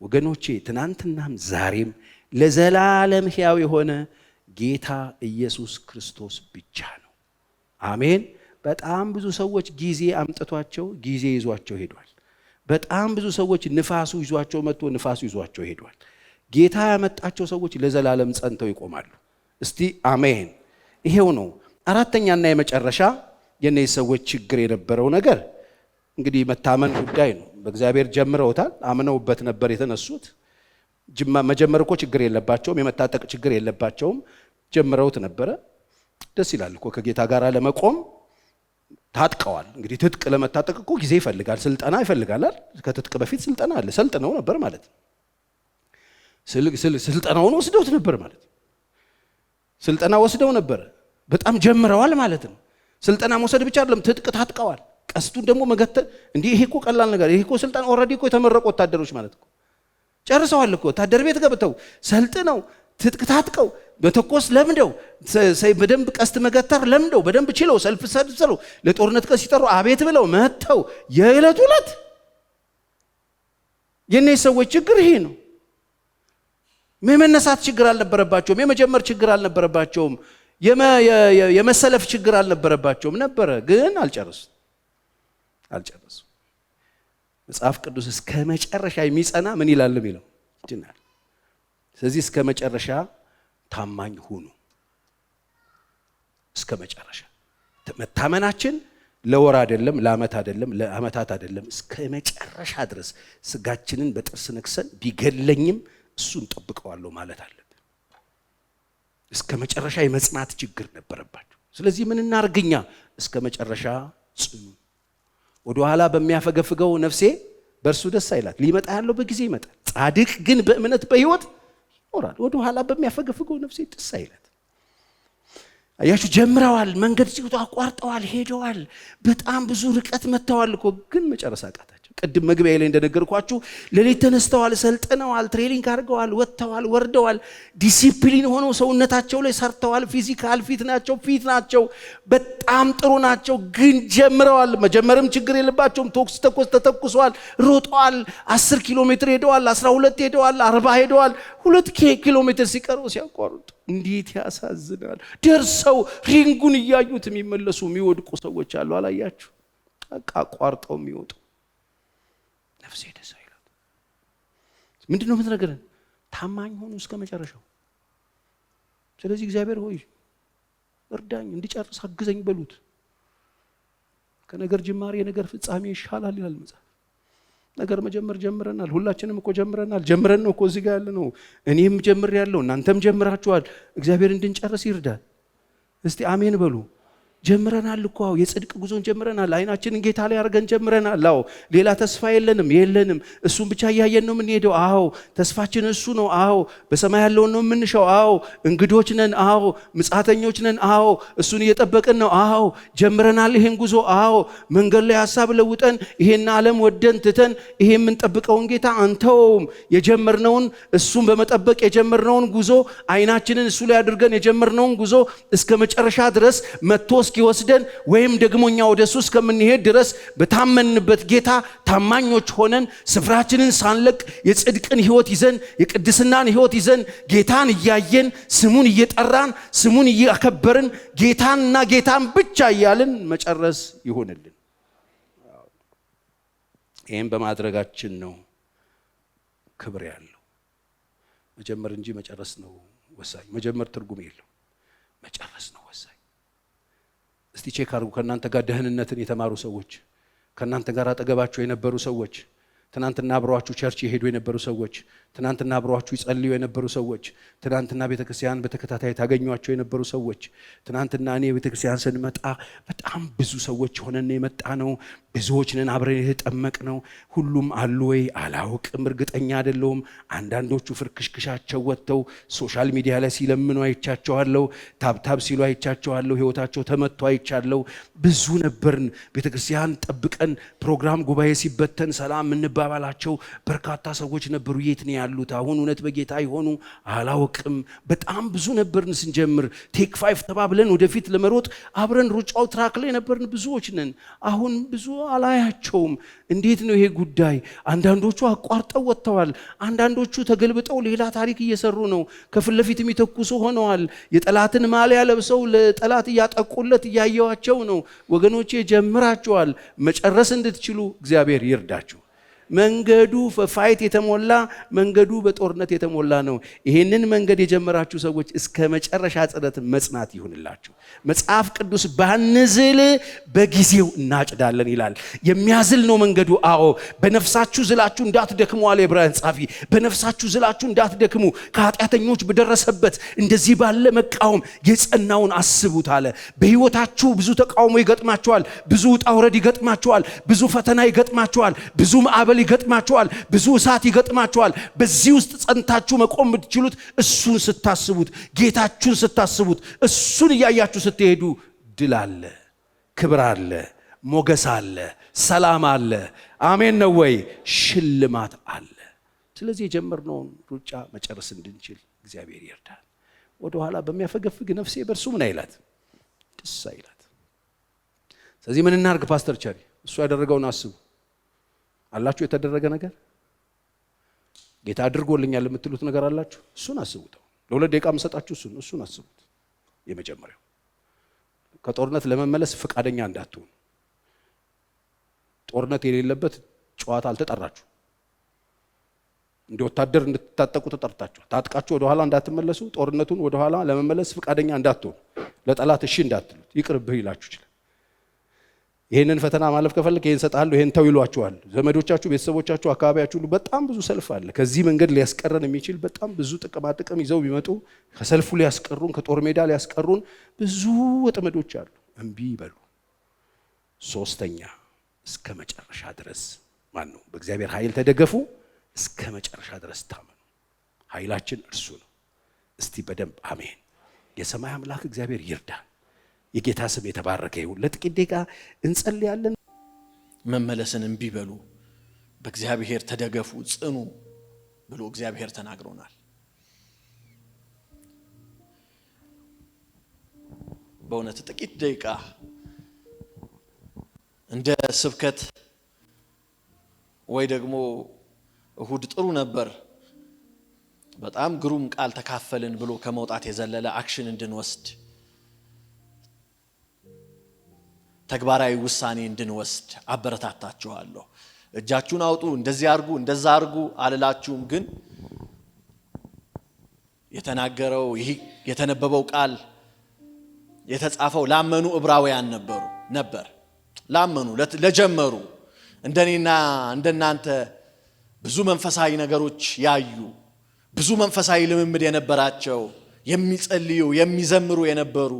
ወገኖቼ ትናንትናም ዛሬም ለዘላለም ሕያው የሆነ ጌታ ኢየሱስ ክርስቶስ ብቻ ነው። አሜን። በጣም ብዙ ሰዎች ጊዜ አምጥቷቸው ጊዜ ይዟቸው ሄዷል። በጣም ብዙ ሰዎች ንፋሱ ይዟቸው መጥቶ ንፋሱ ይዟቸው ሄዷል። ጌታ ያመጣቸው ሰዎች ለዘላለም ጸንተው ይቆማሉ። እስቲ አሜን። ይሄው ነው። አራተኛና የመጨረሻ የነዚህ ሰዎች ችግር የነበረው ነገር እንግዲህ መታመን ጉዳይ ነው። በእግዚአብሔር ጀምረውታል፣ አምነውበት ነበር የተነሱት። መጀመር እኮ ችግር የለባቸውም፣ የመታጠቅ ችግር የለባቸውም። ጀምረውት ነበረ። ደስ ይላል እኮ ከጌታ ጋር ለመቆም ታጥቀዋል። እንግዲህ ትጥቅ ለመታጠቅ እኮ ጊዜ ይፈልጋል፣ ስልጠና ይፈልጋል። ከትጥቅ በፊት ስልጠና አለ። ሰልጥነው ነበር ማለት ነው። ስልጠናውን ወስደውት ነበር ማለት ነው። ስልጠና ወስደው ነበር፣ በጣም ጀምረዋል ማለት ነው። ስልጠና መውሰድ ብቻ አይደለም፣ ትጥቅ ታጥቀዋል። ቀስቱን ደግሞ መገተል። እንዲህ ይሄ እኮ ቀላል ነገር፣ ይሄ እኮ ስልጣን ኦልሬዲ እኮ የተመረቁ ወታደሮች ማለት እኮ ጨርሰዋል እኮ። ወታደር ቤት ገብተው ሰልጥነው ትጥቅ ታጥቀው በተኮስ ለምደው በደንብ ቀስት መገተር ለምደው በደንብ ችለው ሰልፍ ሰልፈው ለጦርነት ቀስ ሲጠሩ አቤት ብለው መተው የዕለት ዕለት የነዚህ ሰዎች ችግር ይሄ ነው። የመነሳት ችግር አልነበረባቸውም። የመጀመር ችግር አልነበረባቸውም። የመሰለፍ ችግር አልነበረባቸውም። ነበረ ግን አልጨረሱም። መጽሐፍ ቅዱስ እስከ መጨረሻ የሚጸና ምን ይላል የሚለው ይችላል። ስለዚህ እስከ መጨረሻ ታማኝ ሁኑ። እስከ መጨረሻ መታመናችን ለወር አይደለም፣ ለዓመት አይደለም፣ ለዓመታት አይደለም። እስከ መጨረሻ ድረስ ስጋችንን በጥርስ ነክሰን ቢገለኝም እሱን ጠብቀዋለሁ ማለት አለብን። እስከ መጨረሻ የመጽናት ችግር ነበረባቸው። ስለዚህ ምን እናርግኛ? እስከ መጨረሻ ጽኑ። ወደ ኋላ በሚያፈገፍገው ነፍሴ በእርሱ ደስ አይላት። ሊመጣ ያለው በጊዜ ይመጣል። ጻድቅ ግን በእምነት በሕይወት ይኖራል። ወደ ኋላ በሚያፈገፍገው ነፍሴ ደስ አይላት። አያችሁ፣ ጀምረዋል፣ መንገድ ሲወጡ አቋርጠዋል፣ ሄደዋል፣ በጣም ብዙ ርቀት መጥተዋል እኮ ግን መጨረስ አቃታቸው። ቅድም መግቢያ ላይ እንደነገርኳችሁ ሌሊት ተነስተዋል፣ ሰልጥነዋል፣ ትሬኒንግ አድርገዋል፣ ወጥተዋል፣ ወርደዋል፣ ዲሲፕሊን ሆነው ሰውነታቸው ላይ ሰርተዋል። ፊዚካል ፊት ናቸው፣ በጣም ጥሩ ናቸው። ግን ጀምረዋል። መጀመርም ችግር የለባቸውም። ተተኩሰዋል፣ ሮጠዋል። 10 ኪሎ ሜትር ሄደዋል፣ 12 ሄደዋል፣ 40 ሄደዋል። 2 ኪሎ ሜትር ሲቀረው ሲያቋርጡ እንዴት ያሳዝናል። ደርሰው ሪንጉን እያዩት የሚመለሱ የሚወድቁ ሰዎች አሉ። አላያችሁ? አቋርጠው የሚወጡ ነፍሴ ደስ አይላት። ምንድን ነው የምትነግረን? ታማኝ ሆኑ እስከ መጨረሻው። ስለዚህ እግዚአብሔር ሆይ እርዳኝ፣ እንዲጨርስ አግዘኝ በሉት። ከነገር ጅማሬ የነገር ፍጻሜ ይሻላል ይላል መጽሐፍ። ነገር መጀመር ጀምረናል። ሁላችንም እኮ ጀምረን ነው እኮ እዚህ ጋር ያለ ነው። እኔም ጀምሬያለሁ፣ እናንተም ጀምራችኋል። እግዚአብሔር እንድንጨርስ ይርዳል። እስቲ አሜን በሉ። ጀምረናል እኮ የጽድቅ ጉዞን ጀምረናል። አይናችንን ጌታ ላይ አድርገን ጀምረናል። አዎ ሌላ ተስፋ የለንም። እሱን ብቻ እያየን ነው የምንሄደው። አዎ ተስፋችን እሱ ነው። አዎ በሰማይ ያለውን ነው የምንሻው። አዎ እንግዶች ነን። አዎ ምጽአተኞች ነን። አዎ እሱን እየጠበቅን ነው። አዎ ጀምረናል ይሄን ጉዞ። አዎ መንገድ ላይ ሐሳብ ለውጠን ይሄን ዓለም ወደን ትተን ይሄ የምንጠብቀውን ጌታ አንተውም። የጀመርነውን እሱን በመጠበቅ የጀመርነውን ጉዞ አይናችንን እሱ ላይ አድርገን የጀመርነውን ጉዞ እስከ መጨረሻ ድረስ መጥቶ እስኪወስደን ወይም ደግሞ እኛ ወደሱ እስከምንሄድ ድረስ በታመንበት ጌታ ታማኞች ሆነን ስፍራችንን ሳንለቅ የጽድቅን ሕይወት ይዘን የቅድስናን ሕይወት ይዘን ጌታን እያየን ስሙን እየጠራን ስሙን እያከበርን ጌታንና ጌታን ብቻ እያልን መጨረስ ይሆንልን። ይህም በማድረጋችን ነው ክብር ያለው። መጀመር እንጂ መጨረስ ነው ወሳኝ። መጀመር ትርጉም የለው፣ መጨረስ ነው ወሳኝ። እስቲ ቼክ አድርጉ። ከእናንተ ጋር ደህንነትን የተማሩ ሰዎች፣ ከእናንተ ጋር አጠገባቸው የነበሩ ሰዎች፣ ትናንትና አብረዋችሁ ቸርች የሄዱ የነበሩ ሰዎች፣ ትናንትና አብረዋችሁ ይጸልዩ የነበሩ ሰዎች፣ ትናንትና ቤተክርስቲያን በተከታታይ ታገኟቸው የነበሩ ሰዎች፣ ትናንትና እኔ ቤተክርስቲያን ስንመጣ በጣም ብዙ ሰዎች ሆነን የመጣ ነው። ብዙዎች ነን አብረን የተጠመቅ ነው። ሁሉም አሉ ወይ አላውቅም፣ እርግጠኛ አይደለሁም። አንዳንዶቹ ፍርክሽክሻቸው ወጥተው ሶሻል ሚዲያ ላይ ሲለምኑ አይቻቸዋለሁ። ታብታብ ሲሉ አይቻቸዋለሁ። ህይወታቸው ተመቶ አይቻለሁ። ብዙ ነበርን። ቤተክርስቲያን ጠብቀን ፕሮግራም ጉባኤ ሲበተን ሰላም እንባባላቸው በርካታ ሰዎች ነበሩ። የት ነው ያሉት አሁን? እውነት በጌታ ይሆኑ አላውቅም። በጣም ብዙ ነበርን ስንጀምር። ቴክ 5 ተባብለን ወደፊት ለመሮጥ አብረን ሩጫው ትራክ ላይ ነበርን። ብዙዎች ነን። አሁን ብዙ አላያቸውም። እንዴት ነው ይሄ ጉዳይ? አንዳንዶቹ አቋርጠው ወጥተዋል። አንዳንዶቹ ተገልብጠው ሌላ ታሪክ እየሰሩ ነው። ከፊት ለፊት የሚተኩሱ ሆነዋል። የጠላትን ማሊያ ለብሰው ለጠላት እያጠቁለት እያየዋቸው ነው። ወገኖቼ ጀምራችኋል። መጨረስ እንድትችሉ እግዚአብሔር ይርዳችሁ። መንገዱ በፋይት የተሞላ መንገዱ በጦርነት የተሞላ ነው። ይሄንን መንገድ የጀመራችሁ ሰዎች እስከ መጨረሻ ጽናት መጽናት ይሁንላችሁ። መጽሐፍ ቅዱስ ባንዝል በጊዜው እናጭዳለን ይላል። የሚያዝል ነው መንገዱ። አዎ በነፍሳችሁ ዝላችሁ እንዳትደክሙ አለ ዕብራውያን ጻፊ። በነፍሳችሁ ዝላችሁ እንዳትደክሙ ከኃጢአተኞች በደረሰበት እንደዚህ ባለ መቃወም የጸናውን አስቡት አለ። በህይወታችሁ ብዙ ተቃውሞ ይገጥማችኋል። ብዙ ውጣ ውረድ ይገጥማችኋል። ብዙ ፈተና ይገጥማችኋል። ብዙ ማዕበል ይገጥማችኋል። ብዙ እሳት ይገጥማችኋል። በዚህ ውስጥ ጸንታችሁ መቆም የምትችሉት እሱን ስታስቡት፣ ጌታችሁን ስታስቡት፣ እሱን እያያችሁ ስትሄዱ ድል አለ፣ ክብር አለ፣ ሞገስ አለ፣ ሰላም አለ። አሜን ነው ወይ? ሽልማት አለ። ስለዚህ የጀመርነውን ሩጫ መጨረስ እንድንችል እግዚአብሔር ይርዳል። ወደኋላ በሚያፈገፍግ ነፍሴ በእርሱ ምን አይላት? ደስ አይላት። ስለዚህ ምን እናርግ ፓስተር ቸሪ? እሱ ያደረገውን አስቡ አላችሁ። የተደረገ ነገር ጌታ አድርጎልኛል የምትሉት ነገር አላችሁ። እሱን አስቡት። ለሁለት ደቂቃ መሰጣችሁ እሱን አስቡት። የመጀመሪያው ከጦርነት ለመመለስ ፈቃደኛ እንዳትሆኑ። ጦርነት የሌለበት ጨዋታ አልተጠራችሁ። እንደ ወታደር እንድትታጠቁ ተጠርታችሁ ታጥቃችሁ ወደ ኋላ እንዳትመለሱ። ጦርነቱን ወደ ኋላ ለመመለስ ፈቃደኛ እንዳትሆኑ። ለጠላት እሺ እንዳትሉት ይቅርብህ ይላችሁ ይችላል። ይሄንን ፈተና ማለፍ ከፈለክ ይሄን ሰጣለሁ ይሄን ተው ይሏችኋል። ዘመዶቻችሁ፣ ቤተሰቦቻችሁ፣ አካባቢያችሁ ሁሉ በጣም ብዙ ሰልፍ አለ። ከዚህ መንገድ ሊያስቀረን የሚችል በጣም ብዙ ጥቅም ይዘው ቢመጡ ከሰልፉ ሊያስቀሩን፣ ከጦር ሜዳ ሊያስቀሩን ብዙ ወጥመዶች አሉ። እምቢ ይበሉ። ሶስተኛ እስከ መጨረሻ ድረስ ማነው? በእግዚአብሔር ኃይል ተደገፉ፣ እስከ መጨረሻ ድረስ ታመኑ። ኃይላችን እርሱ ነው። እስቲ በደንብ አሜን። የሰማይ አምላክ እግዚአብሔር ይርዳን። የጌታ ስም የተባረከ ይሁን። ለጥቂት ደቂቃ እንጸልያለን። መመለስን እምቢ በሉ፣ በእግዚአብሔር ተደገፉ፣ ጽኑ ብሎ እግዚአብሔር ተናግሮናል። በእውነት ጥቂት ደቂቃ እንደ ስብከት ወይ ደግሞ እሁድ ጥሩ ነበር በጣም ግሩም ቃል ተካፈልን ብሎ ከመውጣት የዘለለ አክሽን እንድንወስድ ተግባራዊ ውሳኔ እንድንወስድ አበረታታችኋለሁ። እጃችሁን አውጡ፣ እንደዚህ አርጉ፣ እንደዛ አርጉ አልላችሁም። ግን የተናገረው ይህ የተነበበው ቃል የተጻፈው ላመኑ ዕብራውያን ነበር። ላመኑ ለጀመሩ እንደኔና እንደናንተ ብዙ መንፈሳዊ ነገሮች ያዩ ብዙ መንፈሳዊ ልምምድ የነበራቸው የሚጸልዩ የሚዘምሩ የነበሩ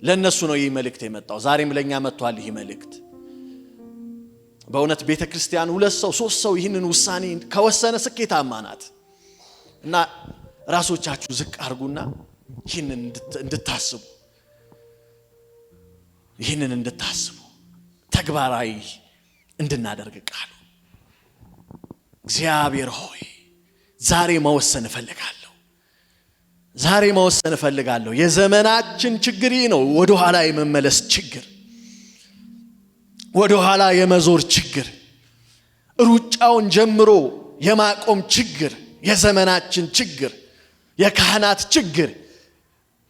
ለነሱ ነው ይህ መልእክት የመጣው። ዛሬም ለኛ መጥቷል ይህ መልእክት። በእውነት ቤተክርስቲያን 2 ሰው 3 ሰው ይህንን ውሳኔ ከወሰነ ስኬታማ ናት። እና ራሶቻችሁ ዝቅ አርጉና ይህንን እንድታስቡ ተግባራዊ እንድናደርግ ቃሉ እግዚአብሔር ሆይ ዛሬ መወሰን እፈልጋለሁ። የዘመናችን ችግር ነው ወደ ኋላ የመመለስ ችግር፣ ወደ ኋላ የመዞር ችግር፣ ሩጫውን ጀምሮ የማቆም ችግር፣ የዘመናችን ችግር፣ የካህናት ችግር፣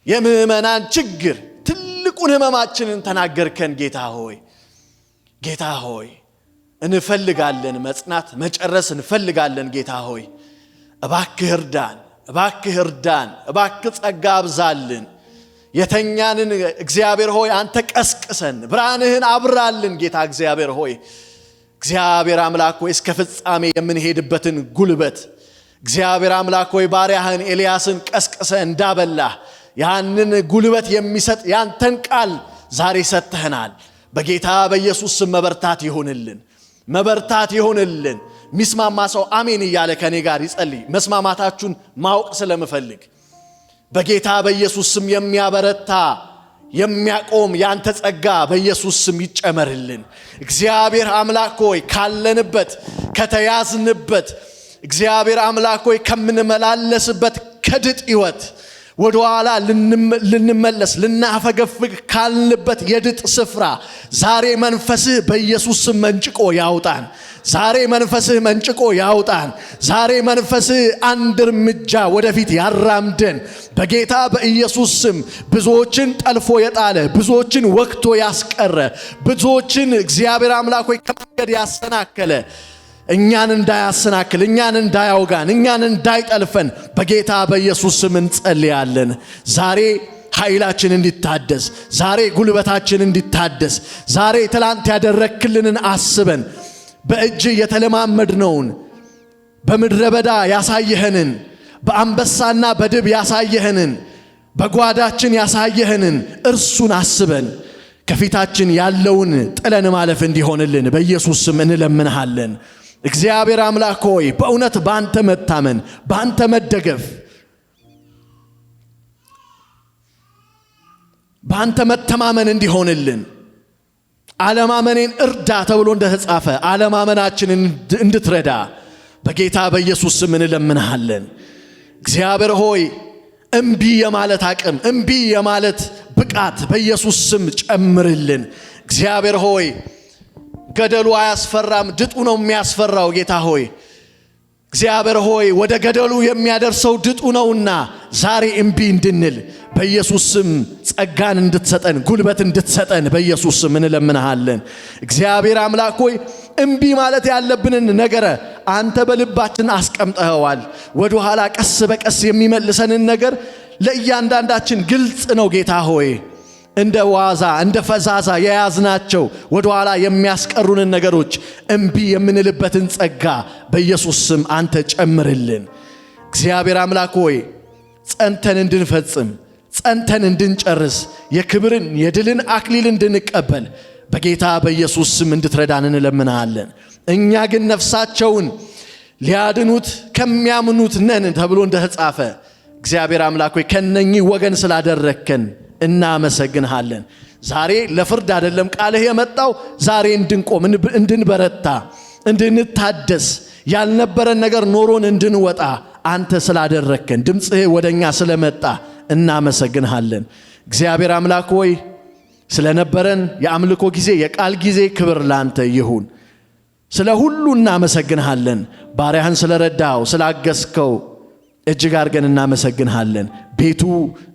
የምእመናን ችግር፣ ትልቁን ህመማችንን ተናገርከን ጌታ ሆይ እንፈልጋለን መጽናት መጨረስ እንፈልጋለን። ጌታ ሆይ እባክህ እርዳን፣ እባክህ ጸጋ አብዛልን። የተኛንን እግዚአብሔር ሆይ አንተ ቀስቅሰን፣ ብርሃንህን አብራልን። ጌታ እግዚአብሔር ሆይ እግዚአብሔር አምላክ ሆይ እስከ ፍጻሜ የምንሄድበትን ጉልበት እግዚአብሔር አምላክ ሆይ ባሪያህን ኤልያስን ቀስቅሰ እንዳበላህ ያንን ጉልበት የሚሰጥ ያንተን ቃል ዛሬ ሰጥተናል። በጌታ በኢየሱስ ስም መበርታት ይሁንልን። ሚስማማ ሰው አሜን እያለ ከኔ ጋር ይጸልይ። መስማማታችሁን ማወቅ ስለምፈልግ በጌታ በኢየሱስ ስም የሚያበረታ የሚያቆም ያንተ ጸጋ በኢየሱስ ስም ይጨመርልን። እግዚአብሔር አምላክ ሆይ ካለንበት ከተያዝንበት እግዚአብሔር አምላክ ሆይ ከምንመላለስበት ከድጥ ሕይወት ወደ ኋላ ልንመለስ ልናፈገፍግ ካልንበት የድጥ ስፍራ ዛሬ መንፈስህ በኢየሱስ ስም መንጭቆ ያውጣን። ዛሬ መንፈስህ አንድ እርምጃ ወደፊት ያራምደን። በጌታ በኢየሱስ ስም ብዙዎችን ጠልፎ የጣለ ብዙዎችን ወክቶ ያስቀረ ብዙዎችን እግዚአብሔር አምላክ ሆይ ከመንገድ ያሰናከለ እኛን እንዳያሰናክል እኛን እንዳያውጋን እኛን እንዳይጠልፈን በጌታ በኢየሱስ ስም እንጸልያለን። ዛሬ ኃይላችን እንዲታደስ፣ ዛሬ ጉልበታችን እንዲታደስ፣ ዛሬ ትላንት ያደረክልንን አስበን በእጅ የተለማመድነውን በምድረ በዳ ያሳየህንን በአንበሳና በድብ ያሳየህንን በጓዳችን ያሳየህንን እርሱን አስበን ከፊታችን ያለውን ጥለን ማለፍ እንዲሆንልን በኢየሱስ ስም እንለምንሃለን። እግዚአብሔር አምላክ ሆይ በእውነት ባንተ መታመን ባንተ መደገፍ ባንተ መተማመን እንዲሆንልን አለማመኔን እርዳ ተብሎ እንደተጻፈ አለማመናችንን እንድትረዳ በጌታ በኢየሱስ ስም እንለምንሃለን። እግዚአብሔር ሆይ እምቢ የማለት አቅም እምቢ የማለት ብቃት በኢየሱስ ስም ጨምርልን። እግዚአብሔር ሆይ ገደሉ አያስፈራም ድጡ ነው የሚያስፈራው። ጌታ ሆይ እግዚአብሔር ሆይ ወደ ገደሉ የሚያደርሰው ድጡ ነውና ዛሬ እምቢ እንድንል በኢየሱስ ስም ጸጋን እንድትሰጠን ጉልበት እንድትሰጠን በኢየሱስ ስም እንለምንሃለን። እግዚአብሔር አምላክ ሆይ እምቢ ማለት ያለብንን ነገር አንተ በልባችን አስቀምጠኸዋል። ወደ ኋላ ቀስ በቀስ የሚመልሰንን ነገር ለእያንዳንዳችን ግልጽ ነው። ጌታ ሆይ እንደ ዋዛ እንደ ፈዛዛ የያዝናቸው ወደ ኋላ የሚያስቀሩንን ነገሮች እምቢ የምንልበትን ጸጋ በኢየሱስ ስም አንተ ጨምርልን። እግዚአብሔር አምላክ ሆይ ጸንተን እንድንፈጽም ጸንተን እንድንጨርስ የክብርን የድልን አክሊል እንድንቀበል በጌታ በኢየሱስ ስም እንድትረዳን እንለምናለን። እኛ ግን ነፍሳቸውን ሊያድኑት ከሚያምኑት ነን ተብሎ እንደተጻፈ እግዚአብሔር አምላክ ሆይ ከነኚህ ወገን ስላደረከን እናመሰግንሃለን። ዛሬ ለፍርድ አይደለም ቃልህ የመጣው ዛሬ እንድንቆም እንድንበረታ እንድንታደስ ያልነበረን ነገር ኖሮን እንድንወጣ አንተ ስላደረከን ድምጽህ ወደኛ ስለመጣ እናመሰግንሃለን። እግዚአብሔር አምላክ ሆይ ስለነበረን የአምልኮ ጊዜ የቃል ጊዜ ክብር ላንተ ይሁን። ስለ ሁሉ እናመሰግንሃለን። ባሪያህን ስለረዳው ስላገስከው እጅግ አድርገን እናመሰግንሃለን። ቤቱ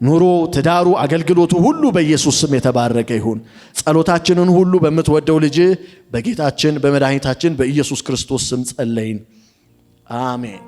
ኑሮ ትዳሩ አገልግሎቱ ሁሉ በኢየሱስ ስም የተባረከ ይሁን። ጸሎታችንን ሁሉ በምትወደው ልጅ በጌታችን በመድኃኒታችን በኢየሱስ ክርስቶስ ስም ጸለይን። አሜን።